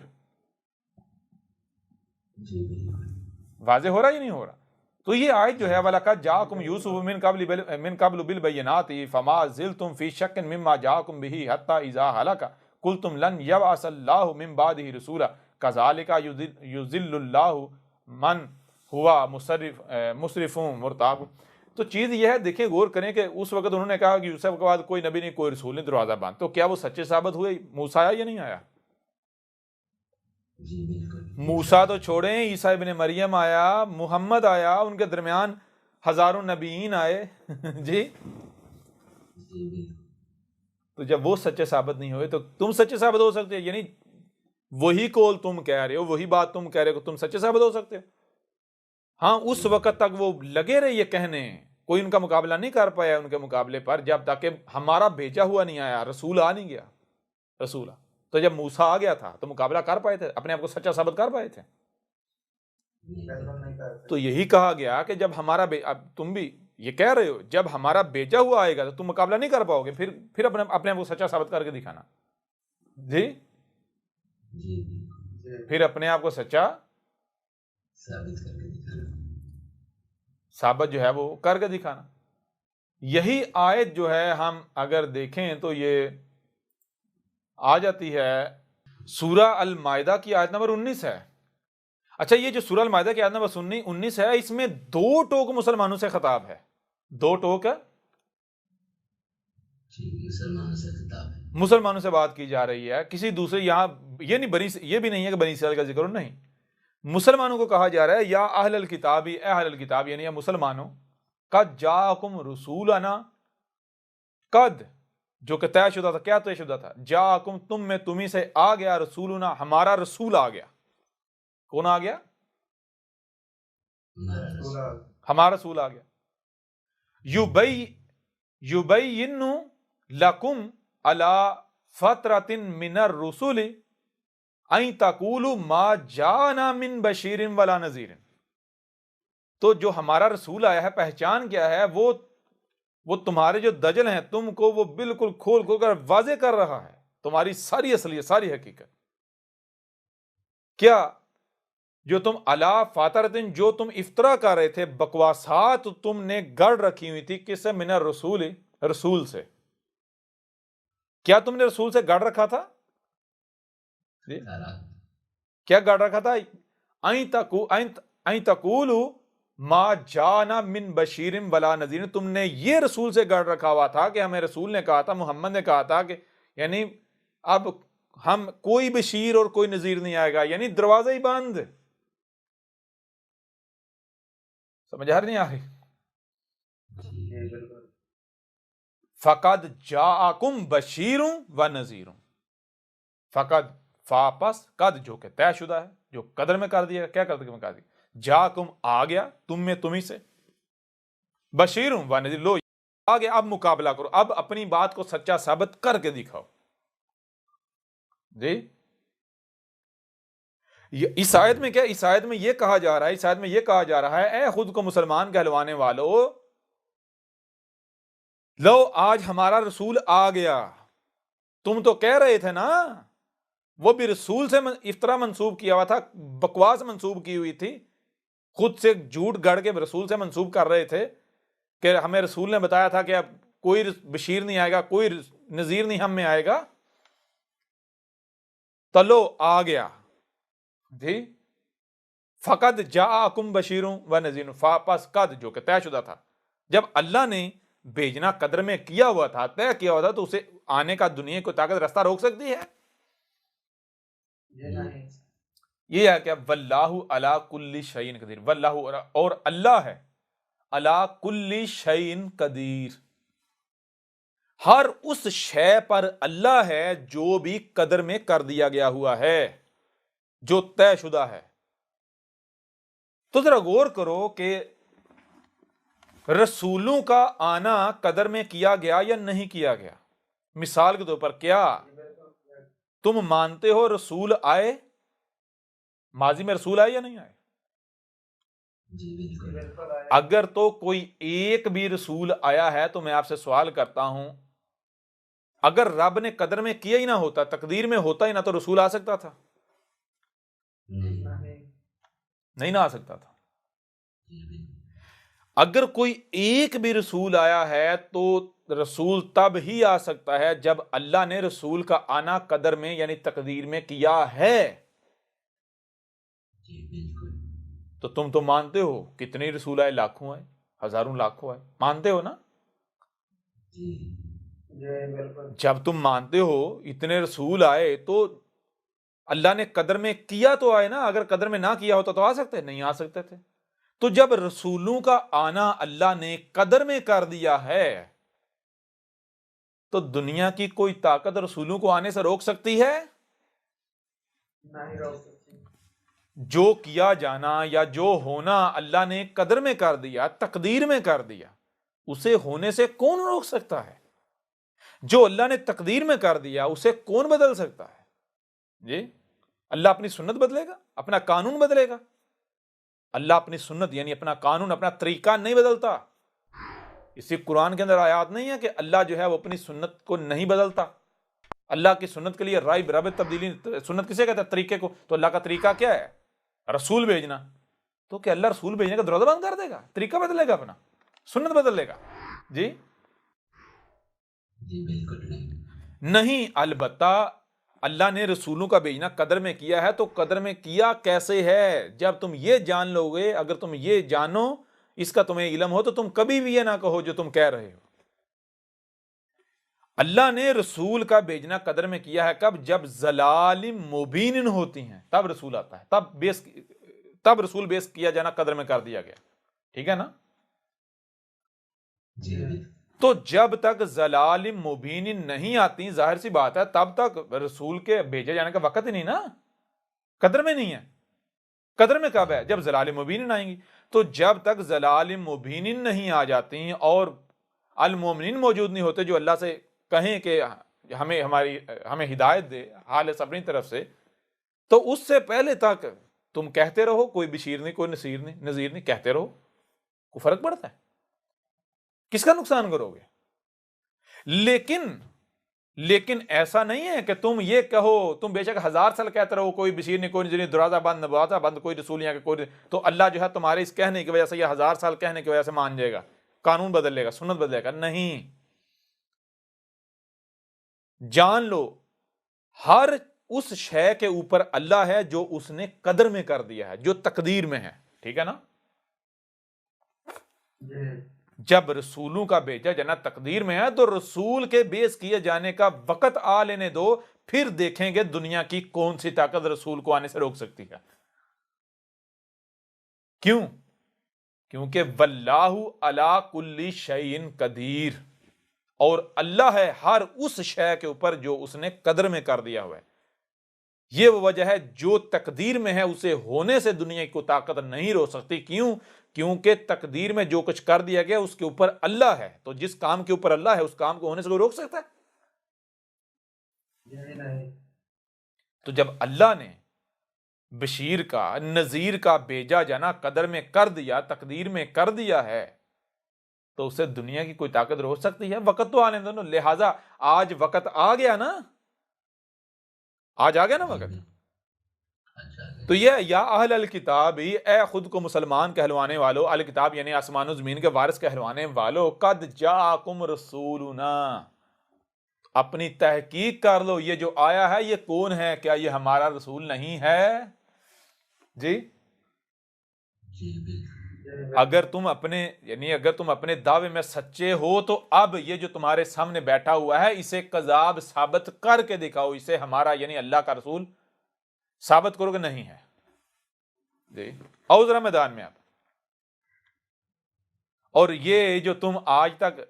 واضح ہو رہا یا نہیں ہو رہا؟ تو یہ آیت جو ہے وَلَقَدْ جَاءَكُمْ يُوسُفُ مِنْ قَبْلُ بِالْبَيِّنَاتِ فَمَا زِلْتُمْ فِي شَكٍّ مِّمَّا جَاءَكُمْ بِهِ حَتَّى إِذَا هَلَكَ قُلْتُمْ لَنْ يَبْعَثَ اللَّهُ مِنْ بَعْدِهِ رَسُولًا كَذَلِكَ يُضِلُّ اللَّهُ مَنْ هُوَ مُسْرِفٌ مُرْتَابٌ. تو چیز یہ ہے، دیکھیں غور کریں کہ اس وقت انہوں نے کہا کہ یوسف کے بعد کوئی نبی نہیں، کوئی رسول نہیں، دروازہ بند. تو کیا وہ سچے ثابت ہوئے؟ موسیٰ آیا یا نہیں آیا؟ موسیٰ تو چھوڑیں، عیسیٰ ابن مریم آیا، محمد آیا، ان کے درمیان ہزاروں نبیین آئے. جی تو جب وہ سچے ثابت نہیں ہوئے تو تم سچے ثابت ہو سکتے؟ یعنی وہی قول تم کہہ رہے ہو، وہی بات تم کہہ رہے ہو، تم سچے ثابت ہو سکتے ہو؟ ہاں اس وقت تک وہ لگے رہے یہ کہنے، کوئی ان کا مقابلہ نہیں کر پایا ان کے مقابلے پر، جب تک کہ ہمارا بھیجا ہوا نہیں آیا، رسول آ نہیں گیا. رسول تو جب موسیٰ آ گیا تھا تو مقابلہ کر پائے تھے، اپنے آپ کو سچا ثابت کر پائے تھے؟ تو یہی کہا گیا کہ جب اب تم بھی یہ کہہ رہے ہو جب ہمارا بھیجا ہوا آئے گا تو تم مقابلہ نہیں کر پاؤ گے، پھر اپنے آپ کو سچا ثابت کر کے دکھانا. جی پھر اپنے آپ کو سچا ثابت جو ہے وہ کر کے دکھانا. یہی آیت جو ہے ہم اگر دیکھیں تو یہ آ جاتی ہے سورہ المائدہ کی آیت نمبر 19 ہے. اچھا یہ جو سورہ المائدہ کی آیت نمبر 19 ہے اس میں 2 ٹوک مسلمانوں سے خطاب ہے. 2 ٹوک جی مسلمانوں سے خطاب ہے. مسلمانوں سے بات کی جا رہی ہے. کسی دوسرے یہاں یہ بھی نہیں ہے کہ بنی اسرائیل کا ذکر ہو، نہیں، مسلمانوں کو کہا جا رہا ہے یا اہل الکتاب، اے اہل الکتاب یعنی یا مسلمانوں، قد جاءکم رسولنا، قد جو کہ طے شدہ تھا. کیا طے شدہ تھا؟ جاءکم تمہیں سے آ گیا، رسولنا ہمارا رسول آ گیا. کون آ گیا؟ ہمارا رسول آ گیا. یبین لکم علی فترۃ من الرسل ان تقولوا ما جاءنا من بشیر ولا نذیر. تو جو ہمارا رسول آیا ہے پہچان کیا ہے؟ وہ تمہارے جو دجل ہیں تم کو وہ بالکل کھول کر واضح کر رہا ہے تمہاری ساری اصلیت، ساری حقیقت. کیا؟ جو تم علی فاترتن، جو تم افطرا کر رہے تھے، بکواسات تم نے گڑ رکھی ہوئی تھی، کس سے؟ من الرسول، رسول سے. کیا تم نے رسول سے گڑ رکھا تھا؟ کیا گڑ رکھا تھا؟ این تقولوا ما جانا من بشیر ولا نذیر. تم نے یہ رسول سے گڑ رکھا ہوا تھا کہ ہمیں رسول نے کہا تھا، محمد نے کہا تھا کہ یعنی اب ہم کوئی بشیر اور کوئی نذیر نہیں آئے گا، یعنی دروازہ ہی بند. سمجھ آ رہی نہیں آ رہی؟ فقد جاءکم بشیر و نذیر. فقد فاپس قد جو کہ طے شدہ ہے، جو قدر میں کر دیا. کیا قدر میں کر دیا؟ جاءکم آ گیا تمہیں سے، بشیر و نذیر. لو آ گیا، اب مقابلہ کرو، اب اپنی بات کو سچا ثابت کر کے دکھاؤ. جی اس آیت میں کیا؟ اس آیت میں یہ کہا جا رہا ہے اے خود کو مسلمان کہلوانے والو، لو آج ہمارا رسول آ گیا. تم تو کہہ رہے تھے نا، وہ بھی رسول سے افطرا منسوب کیا ہوا تھا، بکواس منسوب کی ہوئی تھی، خود سے جھوٹ گڑ کے رسول سے منسوب کر رہے تھے کہ ہمیں رسول نے بتایا تھا کہ اب کوئی بشیر نہیں آئے گا، کوئی نذیر نہیں ہم میں آئے گا. تو لو آ گیا جی. فقد جاءکم بشیر و نذیر، پس قد جو کہ طے شدہ تھا. جب اللہ نے بھیجنا قدر میں کیا ہوا تھا، طے کیا ہوا تھا، تو اسے آنے کا دنیا کو طاقت رستہ روک سکتی ہے؟ یہ ہے کہ واللہ علی کل شیء قدیر. واللہ اور اللہ ہے علی کل شیء قدیر، ہر اس شے پر اللہ ہے جو بھی قدر میں کر دیا گیا ہوا ہے، جو طے شدہ ہے. تو ذرا غور کرو کہ رسولوں کا آنا قدر میں کیا گیا یا نہیں کیا گیا. مثال کے طور پر کیا تم مانتے ہو رسول آئے؟ ماضی میں رسول آئے یا نہیں آئے؟ جی بالکل. اگر تو کوئی ایک بھی رسول آیا ہے تو میں آپ سے سوال کرتا ہوں، اگر رب نے قدر میں کیا ہی نہ ہوتا، تقدیر میں ہوتا ہی نہ، تو رسول آ سکتا تھا؟ نہیں نہ آ سکتا تھا. اگر کوئی ایک بھی رسول آیا ہے تو رسول تب ہی آ سکتا ہے جب اللہ نے رسول کا آنا قدر میں یعنی تقدیر میں کیا ہے. تو تم تو مانتے ہو کتنے رسول آئے؟ لاکھوں آئے، ہزاروں لاکھوں آئے، مانتے ہو نا؟ جب تم مانتے ہو اتنے رسول آئے تو اللہ نے قدر میں کیا تو آئے نا. اگر قدر میں نہ کیا ہوتا تو آ سکتے؟ نہیں آ سکتے تھے. تو جب رسولوں کا آنا اللہ نے قدر میں کر دیا ہے تو دنیا کی کوئی طاقت رسولوں کو آنے سے روک سکتی ہے؟ نہیں روک سکتی. جو کیا جانا یا جو ہونا اللہ نے قدر میں کر دیا، تقدیر میں کر دیا، اسے ہونے سے کون روک سکتا ہے؟ جو اللہ نے تقدیر میں کر دیا اسے کون بدل سکتا ہے؟ جی اللہ اپنی سنت بدلے گا؟ اپنا قانون بدلے گا؟ اللہ اپنی سنت یعنی اپنا قانون، اپنا طریقہ نہیں بدلتا. اسی قرآن کے اندر آیات نہیں ہے کہ اللہ جو ہے وہ اپنی سنت کو نہیں بدلتا. اللہ کی سنت کے لیے رائے برابر تبدیلی، سنت کسے کہتا ہے؟ طریقے کو. تو اللہ کا طریقہ کیا ہے؟ رسول بھیجنا. تو کیا اللہ رسول بھیجنے کا دروازہ بند کر دے گا؟ طریقہ بدلے گا؟ اپنا سنت بدل لے گا؟ جی بالکل نہیں. نہیں. البتہ اللہ نے رسولوں کا بھیجنا قدر میں کیا ہے، تو قدر میں کیا کیسے ہے؟ جب تم یہ جان لو گے، اگر تم یہ جانو، اس کا تمہیں علم ہو، تو تم کبھی بھی یہ نہ کہو جو تم کہہ رہے ہو۔ اللہ نے رسول کا بھیجنا قدر میں کیا ہے کب؟ جب ضلال مبین ہوتی ہیں، تب رسول آتا ہے، تب رسول بیس کیا جانا قدر میں کر دیا گیا، ٹھیک ہے نا؟ جی تو جب تک ضلال مبین نہیں آتی، ظاہر سی بات ہے تب تک رسول کے بھیجے جانے کا وقت ہی نہیں نا، قدر میں نہیں ہے۔ قدر میں کب ہے؟ جب ضلال مبین آئیں گی۔ تو جب تک ضلال مبین نہیں آ جاتی اور المومنین موجود نہیں ہوتے جو اللہ سے کہیں کہ ہمیں ہدایت دے خالص اپنی طرف سے، تو اس سے پہلے تک تم کہتے رہو، کوئی بشیر نہیں، کوئی نذیر نہیں، کہتے رہو، کوئی فرق پڑتا ہے؟ کس کا نقصان کرو گے؟ لیکن ایسا نہیں ہے کہ تم یہ کہو، تم بے شک 1000 سال کہتے رہو کوئی بشیر نہیں، کوئی نذیر نہیں، دروازہ بند، نبوازہ بند، کوئی رسول نہیں، کوئی، تو اللہ جو ہے تمہارے اس کہنے کی وجہ سے، یہ 1000 سال کہنے کی وجہ سے مان جائے گا، قانون بدل لے گا، سنت بدلے گا؟ نہیں، جان لو ہر اس شے کے اوپر اللہ ہے جو اس نے قدر میں کر دیا ہے، جو تقدیر میں ہے، ٹھیک ہے نا؟ جب رسولوں کا بھیجا جانا تقدیر میں ہے، تو رسول کے بیس کیے جانے کا وقت آ لینے دو، پھر دیکھیں گے دنیا کی کون سی طاقت رسول کو آنے سے روک سکتی ہے۔ کیوں؟ کیونکہ واللہ علی کل شیء قدیر، اور اللہ ہے ہر اس شے کے اوپر جو اس نے قدر میں کر دیا ہوا ہے۔ یہ وہ وجہ ہے جو تقدیر میں ہے اسے ہونے سے دنیا کی کوئی طاقت نہیں روک سکتی۔ کیوں؟ کیونکہ تقدیر میں جو کچھ کر دیا گیا اس کے اوپر اللہ ہے، تو جس کام کے اوپر اللہ ہے اس کام کو ہونے سے کوئی روک سکتا ہے؟ تو جب اللہ نے بشیر کا، نذیر کا بھیجا جانا قدر میں کر دیا، تقدیر میں کر دیا ہے، تو اسے دنیا کی کوئی طاقت روک سکتی ہے؟ وقت تو آنے دو، لہٰذا آج وقت آ گیا نا، آج آ گیا نا وقت۔ تو یہ یا اہل الکتاب، اے خود کو مسلمان کہلوانے والو، اہل کتاب یعنی آسمان و زمین کے وارث کہلوانے والو، قد جاءکم رسولنا، اپنی تحقیق کر لو، یہ جو آیا ہے یہ کون ہے؟ کیا یہ ہمارا رسول نہیں ہے؟ جی اگر تم اپنے دعوے میں سچے ہو تو اب یہ جو تمہارے سامنے بیٹھا ہوا ہے اسے کذاب ثابت کر کے دکھاؤ، اسے ہمارا یعنی اللہ کا رسول ثابت کرو کہ نہیں ہے۔ جی آؤ ذرا میدان میں آپ۔ اور یہ جو تم آج تک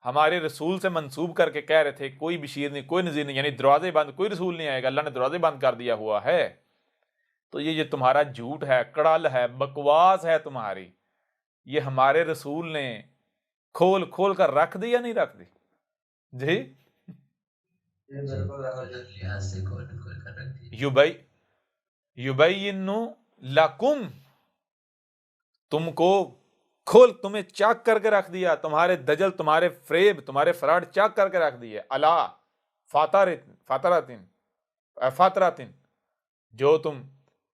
ہمارے رسول سے منسوب کر کے کہہ رہے تھے کوئی بشیر نہیں، کوئی نذیر نہیں، یعنی دروازے بند، کوئی رسول نہیں آئے گا، اللہ نے دروازے بند کر دیا ہوا ہے، تو یہ جو تمہارا جھوٹ ہے، کڑل ہے، بکواس ہے تمہاری، یہ ہمارے رسول نے کھول کھول کر رکھ دی یا نہیں رکھ دی؟ جی لحاظ سے کھول کھول کر رکھ دی۔ یبین لکم، تم کو تمہیں چاک کر کے رکھ دیا، تمہارے دجل، تمہارے فریب، تمہارے فراڈ چاک کر کے رکھ دیے، الا فاتراتن، جو تم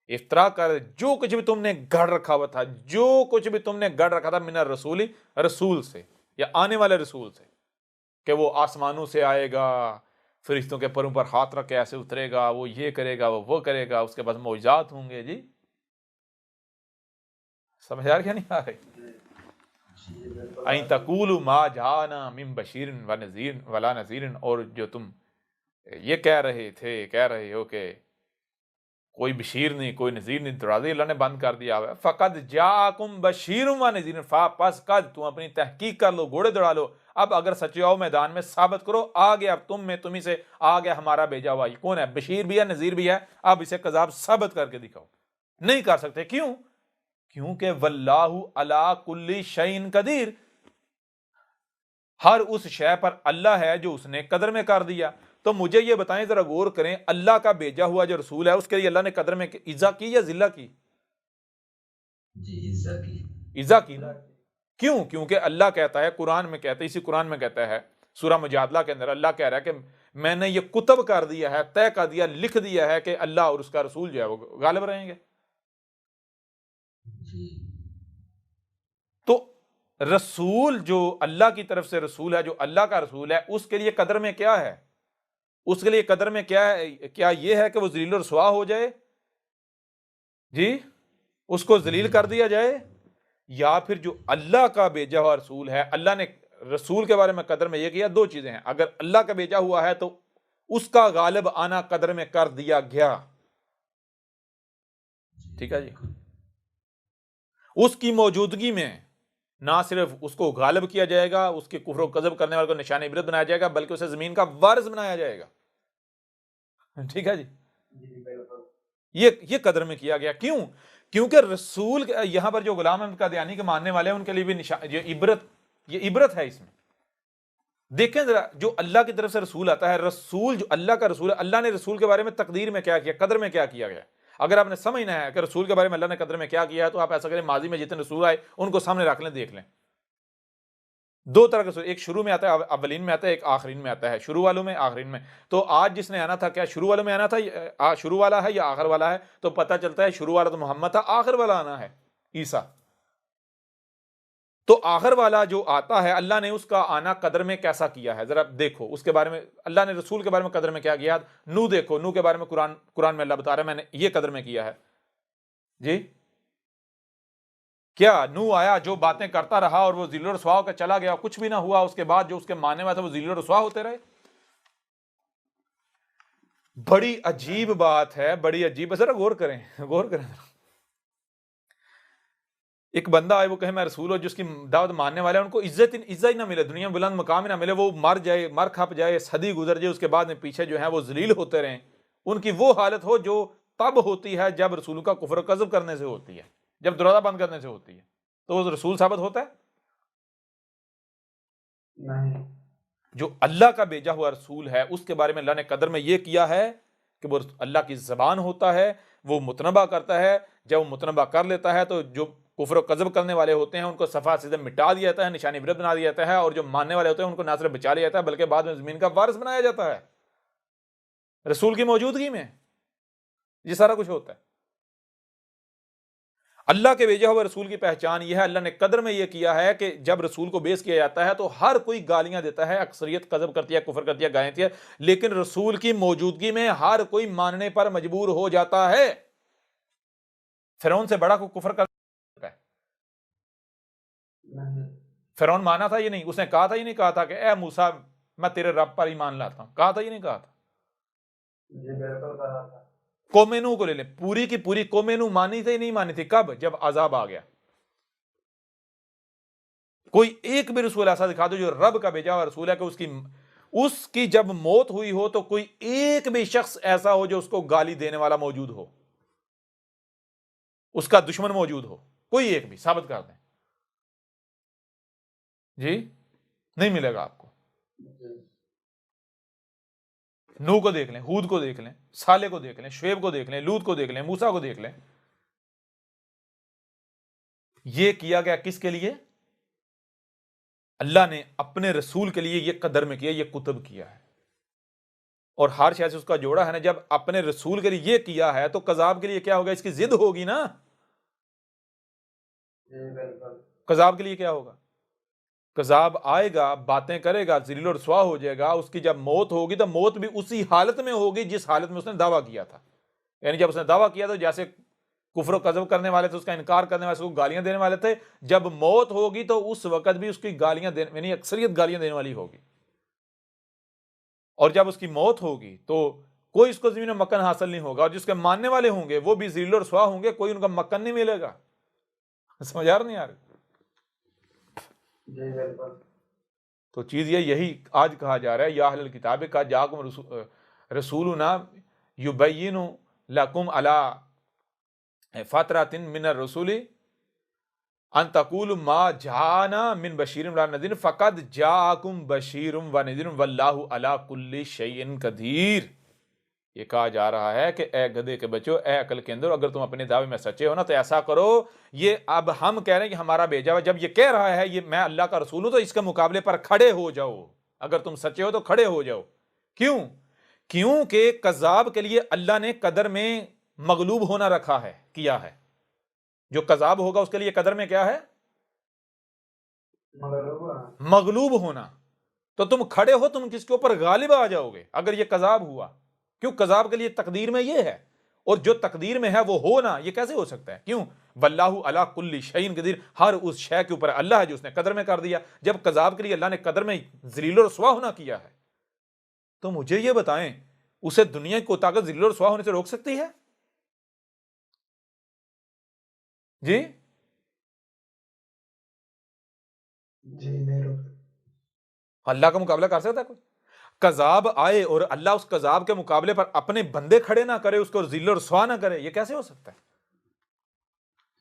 افطرا کر، جو کچھ بھی تم نے گڑھ رکھا ہوا تھا، جو کچھ بھی تم نے گڑھ رکھا تھا من الرسول، رسول سے یا آنے والے رسول سے، کہ وہ آسمانوں سے آئے گا، فرشتوں کے پروں پر ہاتھ رکھ کے ایسے اترے گا، وہ یہ کرے گا، وہ کرے گا، اس کے بعد معجزات ہوں گے۔ جی سمجھ آ رہی یا نہیں آ رہی؟ این تقولوا ما جاءنا من بشیر و نذیر ولا نذیر، اور جو تم یہ کہہ رہے ہو کہ کوئی بشیر نہیں، کوئی نذیر نہیں، دروازے اللہ نے بند کر دیا ہوا ہے۔ فقد جاءکم بشیر و نذیر، پس قد، تم اپنی تحقیق کر لو، گھوڑے دوڑا لو، اب اگر سچے ہو میدان میں ثابت کرو، آ گیا اب تمہیں سے آ گیا ہمارا بھیجا ہوا، یہ کون ہے؟ بشیر بھی ہے، نذیر بھی ہے، اب اسے کذاب ثابت کر کے دکھاؤ۔ نہیں کر سکتے، کیوں؟ کیونکہ واللہ علی کل شیء قدیر، ہر اس شے پر اللہ ہے جو اس نے قدر میں کر دیا۔ تو مجھے یہ بتائیں، ذرا غور کریں، اللہ کا بھیجا ہوا جو رسول ہے اس کے لیے اللہ نے قدر میں عزا کی یا ذلہ کی؟ جی عزا کی۔ عزا کی نا۔ کیوں؟ کیونکہ اللہ کہتا ہے، قرآن میں کہتا ہے، اسی قرآن میں کہتا ہے سورہ مجادلہ کے اندر، اللہ کہہ رہا ہے کہ میں نے یہ کتب کر دیا ہے، طے کر دیا، لکھ دیا ہے کہ اللہ اور اس کا رسول جو ہے وہ غالب رہیں گے۔ جی تو رسول جو اللہ کی طرف سے رسول ہے، جو اللہ کا رسول ہے، اس کے لیے قدر میں کیا ہے؟ اس کے لیے قدر میں کیا ہے؟ کیا یہ ہے کہ وہ ذلیل و رسوا ہو جائے؟ جی، اس کو ذلیل کر دیا جائے؟ یا پھر جو اللہ کا بھیجا ہوا رسول ہے، اللہ نے رسول کے بارے میں قدر میں یہ کیا، دو چیزیں ہیں، اگر اللہ کا بھیجا ہوا ہے تو اس کا غالب آنا قدر میں کر دیا گیا، ٹھیک ہے جی، اس کی موجودگی میں نہ صرف اس کو غالب کیا جائے گا، اس کے کفر و کذب کرنے والے کو نشان عبرت بنایا جائے گا، بلکہ اسے زمین کا وارث بنایا جائے گا، ٹھیک ہے جی، جی بالکل یہ قدر میں کیا گیا۔ کیوں؟ کیونکہ رسول یہاں پر جو غلام احمد قادیانی کے ماننے والے ہیں ان کے لیے بھی یہ عبرت ہے اس میں۔ دیکھیں ذرا، جو اللہ کی طرف سے رسول آتا ہے، رسول جو اللہ کا رسول ہے، اللہ نے رسول کے بارے میں تقدیر میں کیا کیا، قدر میں کیا کیا گیا۔ اگر آپ نے سمجھنا ہے کہ رسول کے بارے میں اللہ نے قدر میں کیا کیا ہے تو آپ ایسا کریں، ماضی میں جتنے رسول آئے ان کو سامنے رکھ لیں، دیکھ لیں۔ دو طرح کے رسول، ایک شروع میں آتا ہے، اولین میں آتا ہے، ایک آخرین میں آتا ہے، شروع والوں میں، آخرین میں۔ تو آج جس نے آنا تھا، کیا شروع والوں میں آنا تھا؟ شروع والا ہے یا آخر والا ہے؟ تو پتہ چلتا ہے شروع والا تو محمد تھا، آخر والا آنا ہے عیسیٰ۔ تو آخر والا جو آتا ہے، اللہ نے اس کا آنا قدر میں کیسا کیا ہے، ذرا دیکھو اس کے بارے میں۔ اللہ نے رسول کے بارے میں قدر میں کیا کیا؟ نو دیکھو، نو کے بارے میں قرآن میں اللہ بتا رہا ہے میں نے یہ قدر میں کیا ہے جی۔ کیا نو آیا، جو باتیں کرتا رہا اور وہ ذل و رسوا ہو کے چلا گیا، کچھ بھی نہ ہوا، اس کے بعد جو اس کے ماننے والے تھے وہ ذل و رسوا ہوتے رہے؟ بڑی عجیب بات ہے، بڑی عجیب، ذرا غور کریں، غور کریں۔ ایک بندہ آئے، وہ کہے میں رسول ہوں، جس کی دعوت ماننے والے ہیں ان کو عزت ہی نہ ملے، دنیا میں بلند مقام ہی نہ ملے، وہ مر جائے، مر کھپ جائے، صدی گزر جائے، اس کے بعد میں پیچھے جو ہیں وہ ذلیل ہوتے رہیں، ان کی وہ حالت ہو جو تب ہوتی ہے جب رسول کا کفر و کذب کرنے سے ہوتی ہے، جب دروازہ بند کرنے سے ہوتی ہے، تو وہ رسول ثابت ہوتا ہے؟ نہیں۔ جو اللہ کا بھیجا ہوا رسول ہے اس کے بارے میں اللہ نے قدر میں یہ کیا ہے کہ وہ اللہ کی زبان ہوتا ہے، وہ متنبع کرتا ہے، جب وہ متنبع کر لیتا ہے تو جو کفر و کذب کرنے والے ہوتے ہیں ان کو صفحہ سیدھے مٹا دیا جاتا ہے، نشان عبرت بنا دیا جاتا ہے، اور جو ماننے والے ہوتے ہیں ان کو نہ صرف بچا لیا جاتا ہے بلکہ بعد میں زمین کا وارث بنایا جاتا ہے رسول کی موجودگی میں۔ یہ سارا کچھ ہوتا ہے۔ اللہ کے بھیجا ہوا رسول کی پہچان یہ ہے، اللہ نے قدر میں یہ کیا ہے کہ جب رسول کو بیس کیا جاتا ہے تو ہر کوئی گالیاں دیتا ہے، اکثریت کذب کرتی ہے، کفر کرتی ہے، گائیں دیتی ہے، لیکن رسول کی موجودگی میں ہر کوئی ماننے پر مجبور ہو جاتا ہے۔ فرعون سے بڑا کو کفر کرتا ہے؟ نہیں۔ فرعون مانا تھا یہ نہیں، اس نے کہا تھا یہ نہیں کہا تھا کہ اے موسیٰ میں تیرے رب پر ایمان لاتا ہوں، کہا تھا یہ نہیں کہا تھا؟ جی بالکل کہا تھا۔ قوم نوح کو لے لیں، پوری کی پوری قوم نوح مانی تھی نہیں مانی تھی؟ کب؟ جب عذاب آ گیا۔ کوئی ایک بھی رسول ایسا دکھا دو جو رب کا بھیجا ہوا رسول ہے کہ اس کی جب موت ہوئی ہو تو کوئی ایک بھی شخص ایسا ہو جو اس کو گالی دینے والا موجود ہو، اس کا دشمن موجود ہو، کوئی ایک بھی ثابت کر دیں جی، نہیں ملے گا آپ کو۔ نوح کو دیکھ لیں، ہود کو دیکھ لیں، صالح کو دیکھ لیں، شعیب کو دیکھ لیں، لوط کو دیکھ لیں، موسیٰ کو دیکھ لیں۔ یہ کیا گیا کس کے لیے؟ اللہ نے اپنے رسول کے لیے یہ قدر میں کیا، یہ کتب کیا ہے، اور ہر شے سے اس کا جوڑا ہے نا۔ جب اپنے رسول کے لیے یہ کیا ہے تو قذاب کے لیے کیا ہوگا؟ اس کی ضد ہوگی نا۔ جی بالکل۔ قذاب کے لیے کیا ہوگا؟ قذاب آئے گا، باتیں کرے گا، ذلیل و رسوا ہو جائے گا، اس کی جب موت ہوگی تو موت بھی اسی حالت میں ہوگی جس حالت میں اس نے دعویٰ کیا تھا۔ یعنی جب اس نے دعویٰ کیا تو جیسے کفر و کذب کرنے والے تھے، اس کا انکار کرنے والے، اس کو گالیاں دینے والے تھے، جب موت ہوگی تو اس وقت بھی اس کی گالیاں یعنی اکثریت گالیاں دینے والی ہوگی، اور جب اس کی موت ہوگی تو کوئی اس کو زمین میں مکن حاصل نہیں ہوگا، اور جس کے ماننے والے ہوں گے وہ بھی ذلیل و رسوا ہوں گے، کوئی ان کا مکن نہیں ملے گا۔ سمجھ آ رہا نہیں آ رہی؟ جی بالکل۔ تو چیز یہی آج کہا جا رہا ہے، یا اہل الکتاب کا جاکم رسولنا یبین لکم علی فترۃ من الرسول ان تقولوا ما جاءنا من بشیر ولا نذیر فقد جاءکم بشیر ونذیر واللہ علی کل شیء قدیر۔ یہ کہا جا رہا ہے کہ اے گدھے کے بچو، اے عقل کے اندر، اگر تم اپنے دعوے میں سچے ہو نا تو ایسا کرو، یہ اب ہم کہہ رہے ہیں کہ ہمارا بھیجا ہوا، جب یہ کہہ رہا ہے یہ میں اللہ کا رسول ہوں تو اس کے مقابلے پر کھڑے ہو جاؤ، اگر تم سچے ہو تو کھڑے ہو جاؤ۔ کیوں؟ کیونکہ کذاب کے لیے اللہ نے قدر میں مغلوب ہونا رکھا ہے، کیا ہے۔ جو کذاب ہوگا اس کے لیے قدر میں کیا ہے؟ مغلوب۔ مغلوب ہونا۔ تو تم کھڑے ہو، تم کس کے اوپر غالب آ جاؤ گے اگر یہ کذاب ہوا. کیوں؟ کذاب کے لیے تقدیر میں یہ ہے، اور جو تقدیر میں ہے وہ ہونا یہ کیسے ہو سکتا ہے؟ کیوں؟ واللہ علی کل شیء قدیر، ہر اس شے کے اوپر اللہ ہے جو اس نے قدر میں کر دیا. جب کذاب کے لیے اللہ نے قدر میں ذلیل و رسوا ہونا کیا ہے تو مجھے یہ بتائیں اسے دنیا کو طاقت ذلیل و رسوا ہونے سے روک سکتی ہے؟ جی جی نہیں روک سکتے. اللہ کا مقابلہ کر سکتا ہے کوئی؟ کذاب آئے اور اللہ اس کذاب کے مقابلے پر اپنے بندے کھڑے نہ کرے، اس کو ذلیل و رسوا نہ کرے، یہ کیسے ہو سکتا ہے؟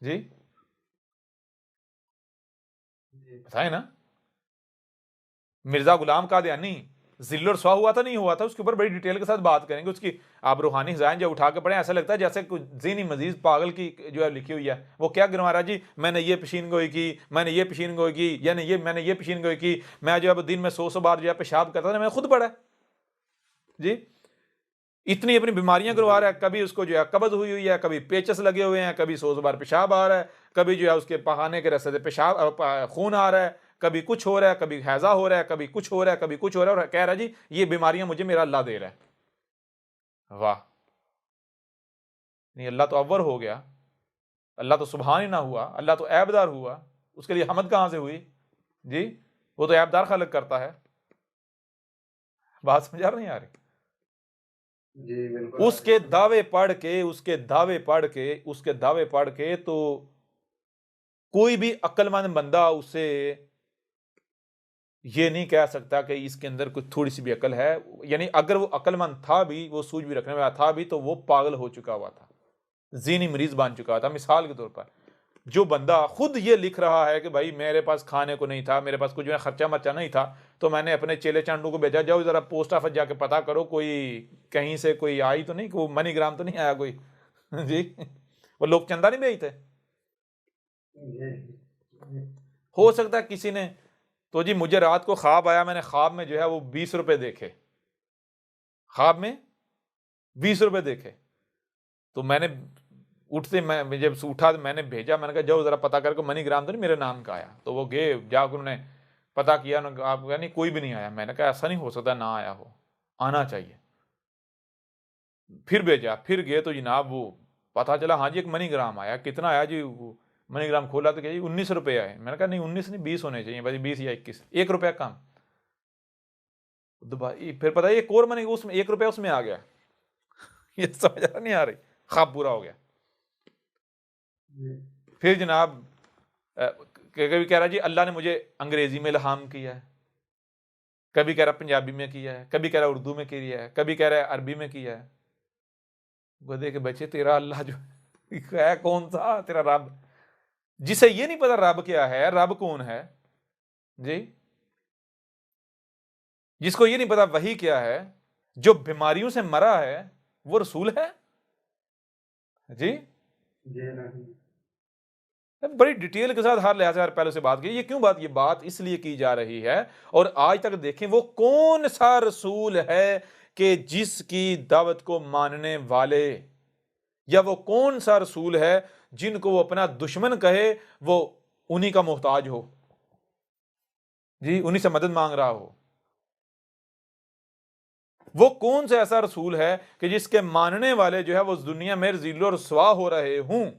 جی جی بتائیں نا. مرزا غلام قادیانی ذل و رسوا ہوا تھا نہیں ہوا تھا، اس کے اوپر بڑی ڈیٹیل کے ساتھ بات کریں گے. اس کی آپ روحانی خزائن جو اٹھا کے پڑھیں ایسا لگتا ہے جیسے کوئی ذہنی مزید پاگل کی جو ہے لکھی ہوئی ہے. وہ کیا گنوا رہا جی، میں نے یہ پیشین گوئی کی، میں نے یہ پیشین گوئی کی، یعنی یہ میں نے یہ پیشین گوئی کی، میں جو ہے دن میں 100 بار جو ہے پیشاب کرتا تھا، میں خود پڑھا ہے. جی اتنی اپنی بیماریاں کروا رہا ہے، کبھی اس کو جو ہے قبض ہوئی ہے، کبھی پیچس لگے ہوئے ہیں، کبھی 100 بار پیشاب آ رہا ہے، کبھی جو ہے اس کے پخانے کے رستے سے پیشاب خون آ رہا ہے، کبھی کچھ ہو رہا ہے، کبھی حیضہ ہو رہا ہے، کبھی کچھ ہو رہا ہے، کبھی کچھ ہو رہا ہے، اور کہہ رہا ہے جی یہ بیماریاں مجھے میرا اللہ دے رہا ہے. واہ، نہیں اللہ تو اول ہو گیا، اللہ تو سبحان ہی نہ ہوا، اللہ تو عیب دار ہوا، اس کے لیے حمد کہاں سے ہوئی؟ جی وہ تو عیب دار خلق کرتا ہے. بات سمجھ نہیں آ رہی؟ جی بالکل. اس کے دعوے پڑھ کے تو کوئی بھی عقل مند بندہ اسے یہ نہیں کہہ سکتا کہ اس کے اندر کوئی تھوڑی سی بھی عقل ہے. یعنی اگر وہ عقل مند تھا بھی، وہ سوجھ بھی رکھنے والا تھا بھی، تو وہ پاگل ہو چکا ہوا تھا، ذہنی مریض بن چکا تھا. مثال کے طور پر جو بندہ خود یہ لکھ رہا ہے کہ بھائی میرے پاس کھانے کو نہیں تھا، میرے پاس کچھ خرچہ مرچہ نہیں تھا، تو میں نے اپنے چیلے چانڈوں کو بھیجا جاؤ ذرا پوسٹ آفس جا کے پتا کرو کوئی کہیں سے کوئی آئی تو نہیں، کوئی منی گرام تو نہیں آیا کوئی. جی وہ لوگ چندہ نہیں بھیجتے. جی ہو سکتا ہے کسی نے تو جی مجھے رات کو خواب آیا، میں نے خواب میں جو ہے وہ 20 روپے دیکھے، خواب میں 20 روپے دیکھے، تو میں نے اٹھتے میں جب اٹھا میں نے بھیجا، میں نے کہا جاؤ ذرا پتا کر کے منی گرام تو نہیں میرے نام کا آیا. تو وہ گئے جا کے انہوں نے پتا کیا، آپ نہیں کوئی بھی نہیں آیا. میں نے کہا ایسا نہیں ہو سکتا نہ آیا ہو، آنا چاہیے. پھر بھیجا، پھر گئے تو جناب وہ پتا چلا ہاں جی ایک منی گرام آیا. کتنا آیا جی؟ منی گرام کھولا تو کہ جی 19 روپے آئے. میں نے کہا نہیں 19 نہیں 20 ہونے چاہیے بھائی، 20 یا 21، 1 روپیہ کم. پھر پتا ایک اور منی اس میں 1 روپیہ اس میں آ گیا. یہ سمجھ نہیں آ رہی، خواب پورا ہو گیا. پھر جناب کبھی کہہ رہا جی اللہ نے مجھے انگریزی میں الہام کیا ہے، کبھی کہہ رہا پنجابی میں کیا ہے، کبھی کہہ رہا اردو میں کیا ہے، کبھی کہہ رہا عربی میں کیا ہے. گدے کے بچے تیرا اللہ جو ہے کون سا تیرا رب، جسے یہ نہیں پتا رب کیا ہے، رب کون ہے؟ جی جس کو یہ نہیں پتا وہی کیا ہے، جو بیماریوں سے مرا ہے وہ رسول ہے؟ جی بڑی ڈیٹیل کے ساتھ ہر لحاظ سے ہر پہلو سے بات کی. یہ کیوں یہ بات اس لیے کی جا رہی ہے، اور آج تک دیکھیں وہ کون سا رسول ہے کہ جس کی دعوت کو ماننے والے، یا وہ کون سا رسول ہے جن کو وہ اپنا دشمن کہے وہ انہی کا محتاج ہو، جی انہی سے مدد مانگ رہا ہو. وہ کون سا ایسا رسول ہے کہ جس کے ماننے والے جو ہے وہ دنیا میں ذل و رسوا ہو رہے ہوں،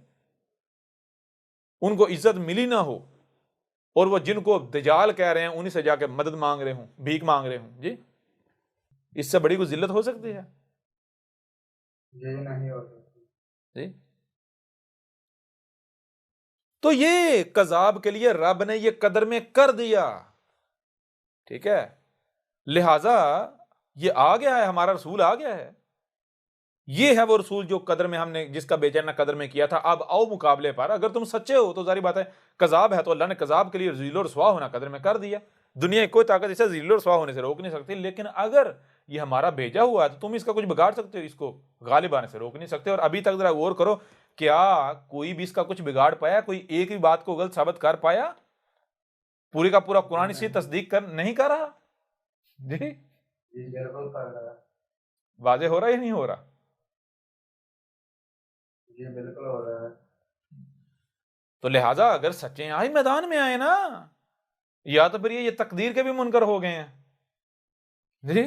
ان کو عزت ملی نہ ہو، اور وہ جن کو دجال کہہ رہے ہیں انہی سے جا کے مدد مانگ رہے ہوں، بھیک مانگ رہے ہوں. جی اس سے بڑی کوئی ذلت ہو سکتی ہے؟ جی نہیں ہو سکتی. جی تو یہ کذاب کے لیے رب نے یہ قدر میں کر دیا، ٹھیک ہے. لہذا یہ آ گیا ہے، ہمارا رسول آ گیا ہے، یہ ہے وہ رسول جو قدر میں ہم نے جس کا بے جانا قدر میں کیا تھا. اب آؤ مقابلے پر، اگر تم سچے ہو تو ظاہر بات ہے کذاب ہے تو اللہ نے کذاب کے لیے ذل و رسوا ہونا قدر میں کر دیا. دنیا کی کوئی طاقت اسے ذل و رسوا ہونے سے روک نہیں سکتی. لیکن اگر یہ ہمارا بھیجا ہوا ہے تو تم اس کا کچھ بگاڑ سکتے ہو، اس کو غالب آنے سے روک نہیں سکتے. اور ابھی تک ذرا غور کرو، کیا کوئی بھی اس کا کچھ بگاڑ پایا؟ کوئی ایک بھی بات کو غلط ثابت کر پایا؟ پورے کا پورا قرآن اسی تصدیق نہیں کر رہا. جی بالکل کر رہا ہے. واضح ہو رہا ہے یا نہیں ہو رہا؟ جی بالکل ہو رہا ہے. تو لہٰذا اگر سچے آئے میدان میں آئے نا، یا تو پھر یہ تقدیر کے بھی منکر ہو گئے ہیں. جی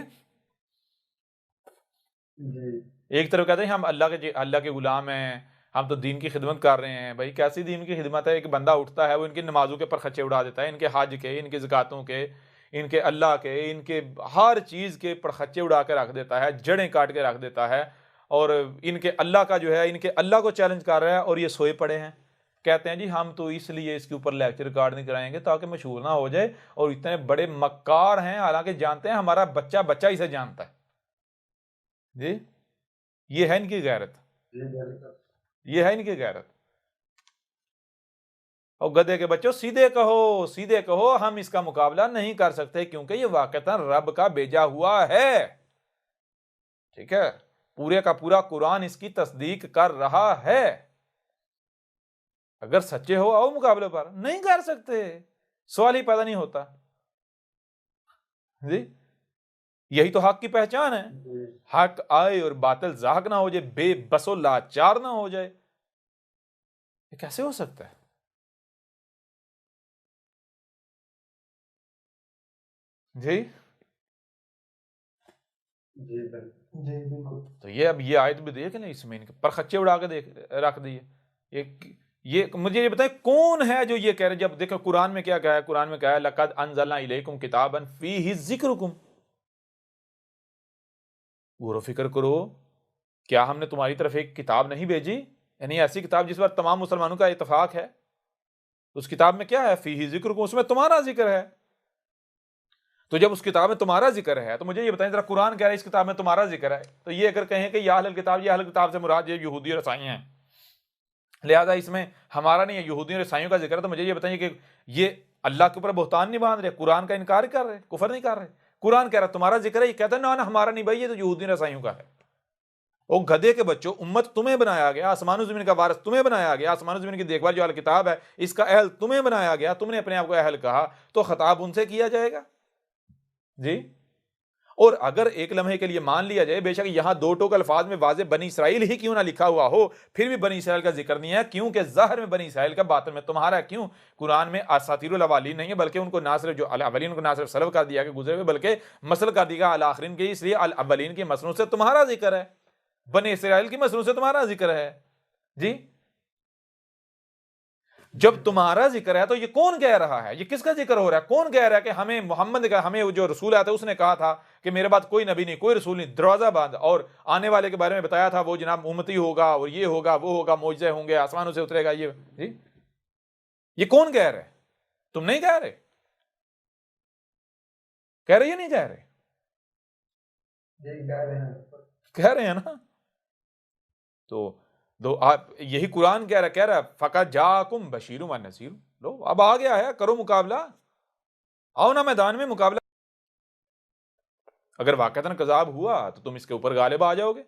جی ایک طرف کہتے ہیں ہم اللہ کے غلام ہیں، ہم تو دین کی خدمت کر رہے ہیں. بھائی کیسی دین کی خدمت ہے؟ ایک بندہ اٹھتا ہے وہ ان کی نمازوں کے پرخچے اڑا دیتا ہے، ان کے حج کے، ان کے زکاتوں کے، ان کے اللہ کے، ان کے ہر چیز کے پرخچے اڑا کے رکھ دیتا ہے، جڑیں کاٹ کے رکھ دیتا ہے، اور ان کے اللہ کا جو ہے ان کے اللہ کو چیلنج کر رہا ہے، اور یہ سوئے پڑے ہیں. کہتے ہیں جی ہم تو اس لیے اس کے اوپر لیکچر ریکارڈ نہیں کرائیں گے تاکہ مشہور نہ ہو جائے، اور اتنے بڑے مکار ہیں، حالانکہ جانتے ہیں ہمارا بچہ بچہ اسے جانتا ہے. جی یہ ہے ان کی غیرت، جی بالکل یہ ہے ان کی غیرت. اور گدھے کے بچوں سیدھے کہو ہم اس کا مقابلہ نہیں کر سکتے، کیونکہ یہ واقعتاً رب کا بھیجا ہوا ہے. ٹھیک ہے، پورے کا پورا قرآن اس کی تصدیق کر رہا ہے. اگر سچے ہو آؤ مقابلے پر، نہیں کر سکتے، سوال ہی پیدا نہیں ہوتا. جی یہی تو حق کی پہچان ہے. جی حق آئے اور باطل زاہق نہ ہو جائے، بے بس و لاچار نہ ہو جائے. یہ کیسے ہو سکتا ہے؟ جی جی بالکل جی بالکل تو یہ آیت بھی دیکھ لیں، اس میں ان کے پرخچے اڑا کے رکھ دیے. یہ مجھے یہ بتائیں کون ہے جو یہ کہہ رہے؟ جب دیکھو قرآن میں کیا کہا ہے، قرآن میں کہا ہے لقد انزلنا الیکم کتابا فیہ ذکرکم. غور و فکر کرو، کیا ہم نے تمہاری طرف ایک کتاب نہیں بھیجی؟ یعنی ایسی کتاب جس پر تمام مسلمانوں کا اتفاق ہے. اس کتاب میں کیا ہے؟ فیہ ذکرکم، اس میں تمہارا ذکر ہے. تو جب اس کتاب میں تمہارا ذکر ہے تو مجھے یہ بتائیں ذرا، قرآن کہہ رہا ہے اس کتاب میں تمہارا ذکر ہے، تو یہ اگر کہیں کہ یا اہل الکتاب، یہ اہل الکتاب سے مراد یہ یہودی اور عیسائی ہیں، لہذا اس میں ہمارا نہیں ہے، یہودیوں اور عیسائیوں کا ذکر ہے، تو مجھے یہ بتائیے کہ یہ اللہ کے اوپر بہتان نہیں باندھ رہے، قرآن کا انکار کر رہے، کفر نہیں کر رہے. قرآن کہہ رہا ہے تمہارا ذکر ہے، یہ کہتا ہے نا ہمارا نہیں بھائی، یہ تو یہودیوں اور عیسائیوں کا ہے. او گدھے کے بچوں، امت تمہیں بنایا گیا، آسمان و زمین کا وارث تمہیں بنایا گیا، آسمان و زمین کی دیکھ بھال جو اہل کتاب ہے اس کا اہل تمہیں بنایا گیا، تم نے اپنے آپ کو اہل کہا، تو خطاب ان سے کیا جائے گا. جی اور اگر ایک لمحے کے لیے مان لیا جائے بے شک یہاں دو ٹوک الفاظ میں واضح بنی اسرائیل ہی کیوں نہ لکھا ہوا ہو، پھر بھی بنی اسرائیل کا ذکر نہیں ہے، کیونکہ ظاہر میں بنی اسرائیل کا، باطن میں تمہارا. کیوں؟ قرآن میں اساطیر الاولین نہیں ہے، بلکہ ان کو نہ صرف جو الاولین کو نہ صرف سلب کر دیا کہ گزرے ہوئے، بلکہ مسل کر دیا الاخرین کے، اس لیے الاولین کی مسنون سے تمہارا ذکر ہے، بنی اسرائیل کی مسنون سے تمہارا ذکر ہے. جی جب تمہارا ذکر ہے تو یہ کون کہہ رہا ہے؟ یہ کس کا ذکر ہو رہا ہے؟ کون کہہ رہا ہے کہ ہمیں محمد کا، ہمیں جو رسول آیا تھا اس نے کہا تھا کہ میرے بعد کوئی نبی نہیں، کوئی رسول نہیں، دروازہ بند، اور آنے والے کے بارے میں بتایا تھا وہ جناب امتی ہوگا، اور یہ ہوگا وہ ہوگا، معجزے ہوں گے، آسمانوں سے اترے گا. یہ کون کہہ رہے؟ تم نہیں کہہ رہے؟ کہہ رہے یا نہیں کہہ رہے؟ جی کہہ رہے ہیں نا. تو آپ یہی قرآن کہہ رہا فقط جاکم بشیر و نذیر. لو اب آ گیا ہے، کرو مقابلہ، آؤ نا میدان میں مقابلہ. اگر واقعتاً کذاب ہوا تو تم اس کے اوپر غالب آ جاؤ گے.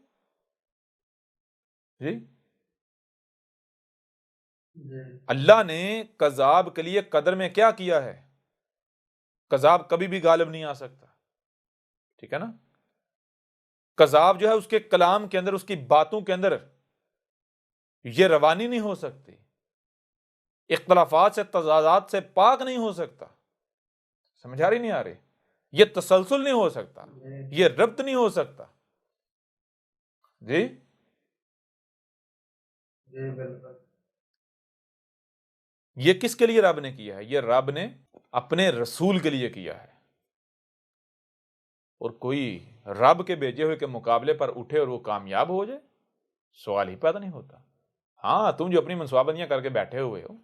جی اللہ نے کذاب کے لیے قدر میں کیا کیا ہے؟ کذاب کبھی بھی غالب نہیں آ سکتا. ٹھیک ہے نا. کذاب جو ہے اس کے کلام کے اندر، اس کی باتوں کے اندر یہ روانی نہیں ہو سکتی، اختلافات سے، تضادات سے پاک نہیں ہو سکتا. سمجھ آ رہی نہیں آ رہی؟ یہ تسلسل نہیں ہو سکتا، یہ ربط نہیں ہو سکتا. جی جی بالکل. یہ کس کے لیے رب نے کیا ہے؟ یہ رب نے اپنے رسول کے لیے کیا ہے. اور کوئی رب کے بھیجے ہوئے کے مقابلے پر اٹھے اور وہ کامیاب ہو جائے، سوال ہی پیدا نہیں ہوتا. ہاں تم جو اپنی منصوبہ بندیاں کر کے بیٹھے ہوئے ہو،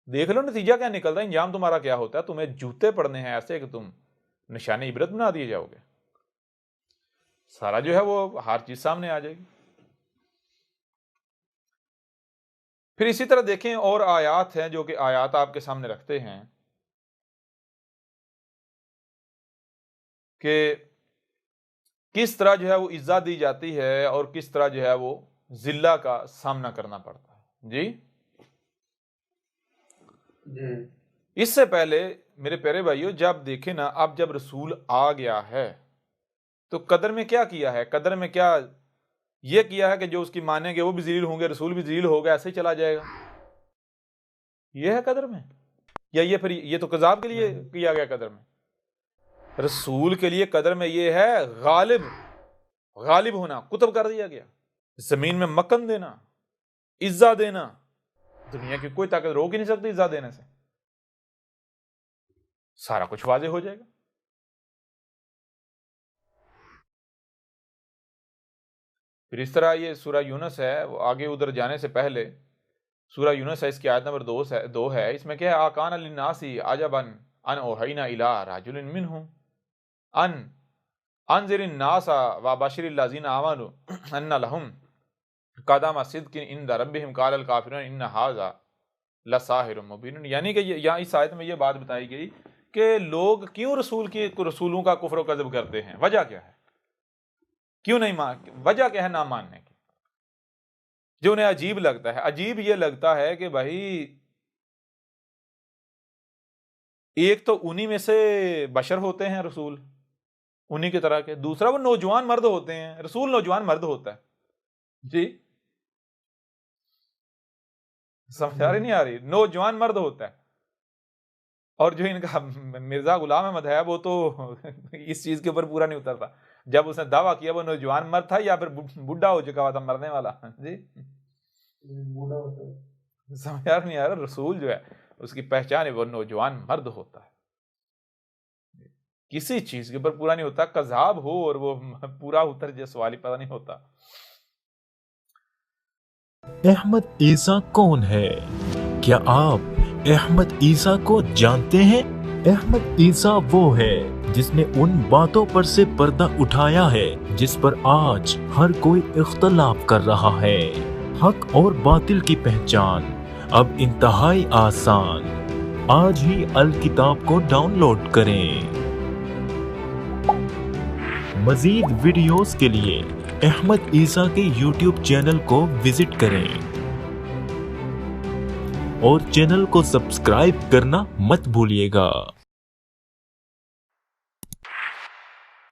دیکھ لو نتیجہ کیا نکلتا ہے، انجام تمہارا کیا ہوتا ہے. تمہیں جوتے پڑنے ہیں ایسے کہ تم نشان عبرت بنا دیے جاؤ گے. سارا جو ہے وہ ہر چیز سامنے آ جائے گی. پھر اسی طرح دیکھیں اور آیات ہیں جو کہ آیات آپ کے سامنے رکھتے ہیں کہ کس طرح جو ہے وہ عزت دی جاتی ہے اور کس طرح جو ہے وہ ذلہ کا سامنا کرنا پڑتا ہے. جی جی اس سے پہلے میرے پیارے بھائیو، جب دیکھیں نا، اب جب رسول آ گیا ہے تو قدر میں کیا کیا ہے؟ قدر میں کیا یہ کیا ہے کہ جو اس کی مانیں گے وہ بھی ذلیل ہوں گے، رسول بھی ذلیل ہوگا، ایسے ہی چلا جائے گا. یہ ہے قدر میں؟ یا یہ پھر یہ تو کذاب کے لیے کیا گیا قدر میں؟ رسول کے لیے قدر میں یہ ہے غالب ہونا، کتب کر دیا گیا، زمین میں مکن دینا، عزت دینا، دنیا کی کوئی طاقت روک ہی نہیں سکتی عزت دینے سے، سارا کچھ واضح ہو جائے گا۔ پھر اس طرح یہ سورہ یونس ہے، وہ آگے ادھر جانے سے پہلے سورہ یونس ہے، اس کی آیت نمبر 2 ہے، اس میں کیا ہے؟ آکان للناس عجبا ان اوحینا الی رجل منہم ان انذر الناس وبشر الذین آمنوا ان لهم قدم صدق عند ربهم قال الکافرون ان ھذا لساحر مبین۔ یعنی کہ یہاں اس آیت میں یہ بات بتائی گئی کہ لوگ کیوں رسولوں کا کفر و کذب کرتے ہیں، وجہ کیا ہے، کیوں نہیں وجہ کیا ہے نہ ماننے کی، جو انہیں عجیب لگتا ہے۔ عجیب یہ لگتا ہے کہ بھائی ایک تو انہی میں سے بشر ہوتے ہیں رسول، انہی کی طرح کے، دوسرا وہ نوجوان مرد ہوتے ہیں، رسول نوجوان مرد ہوتا ہے، جی سمجھ آ رہی نہیں آ رہی؟ نوجوان مرد ہوتا ہے، اور جو ان کا مرزا غلام احمد ہے وہ تو اس چیز کے اوپر پورا نہیں اترتا، جب اس نے دعویٰ کیا وہ نوجوان مرد تھا یا پھر بڈھا ہو چکا ہوا تھا مرنے والا، جی بوڑھا ہوتا ہے۔ سمجھ آ نہیں آ رہا؟ رسول جو ہے اس کی پہچان ہے وہ نوجوان مرد ہوتا ہے، کسی چیز کے اوپر پورا نہیں ہوتا، کذاب ہو اور وہ پورا اتر جائے سوال ہی پتہ نہیں ہوتا۔ احمد عیسیٰ کون ہے؟ کیا آپ احمد عیسیٰ کو جانتے ہیں؟ احمد عیسیٰ وہ ہے جس نے ان باتوں پر سے پردہ اٹھایا ہے جس پر آج ہر کوئی اختلاف کر رہا ہے۔ حق اور باطل کی پہچان اب انتہائی آسان۔ آج ہی الکتاب کو ڈاؤن لوڈ کریں۔ مزید ویڈیوز کے لیے احمد عیسیٰ کے یوٹیوب چینل کو وزٹ کریں اور چینل کو سبسکرائب کرنا مت بھولیے گا۔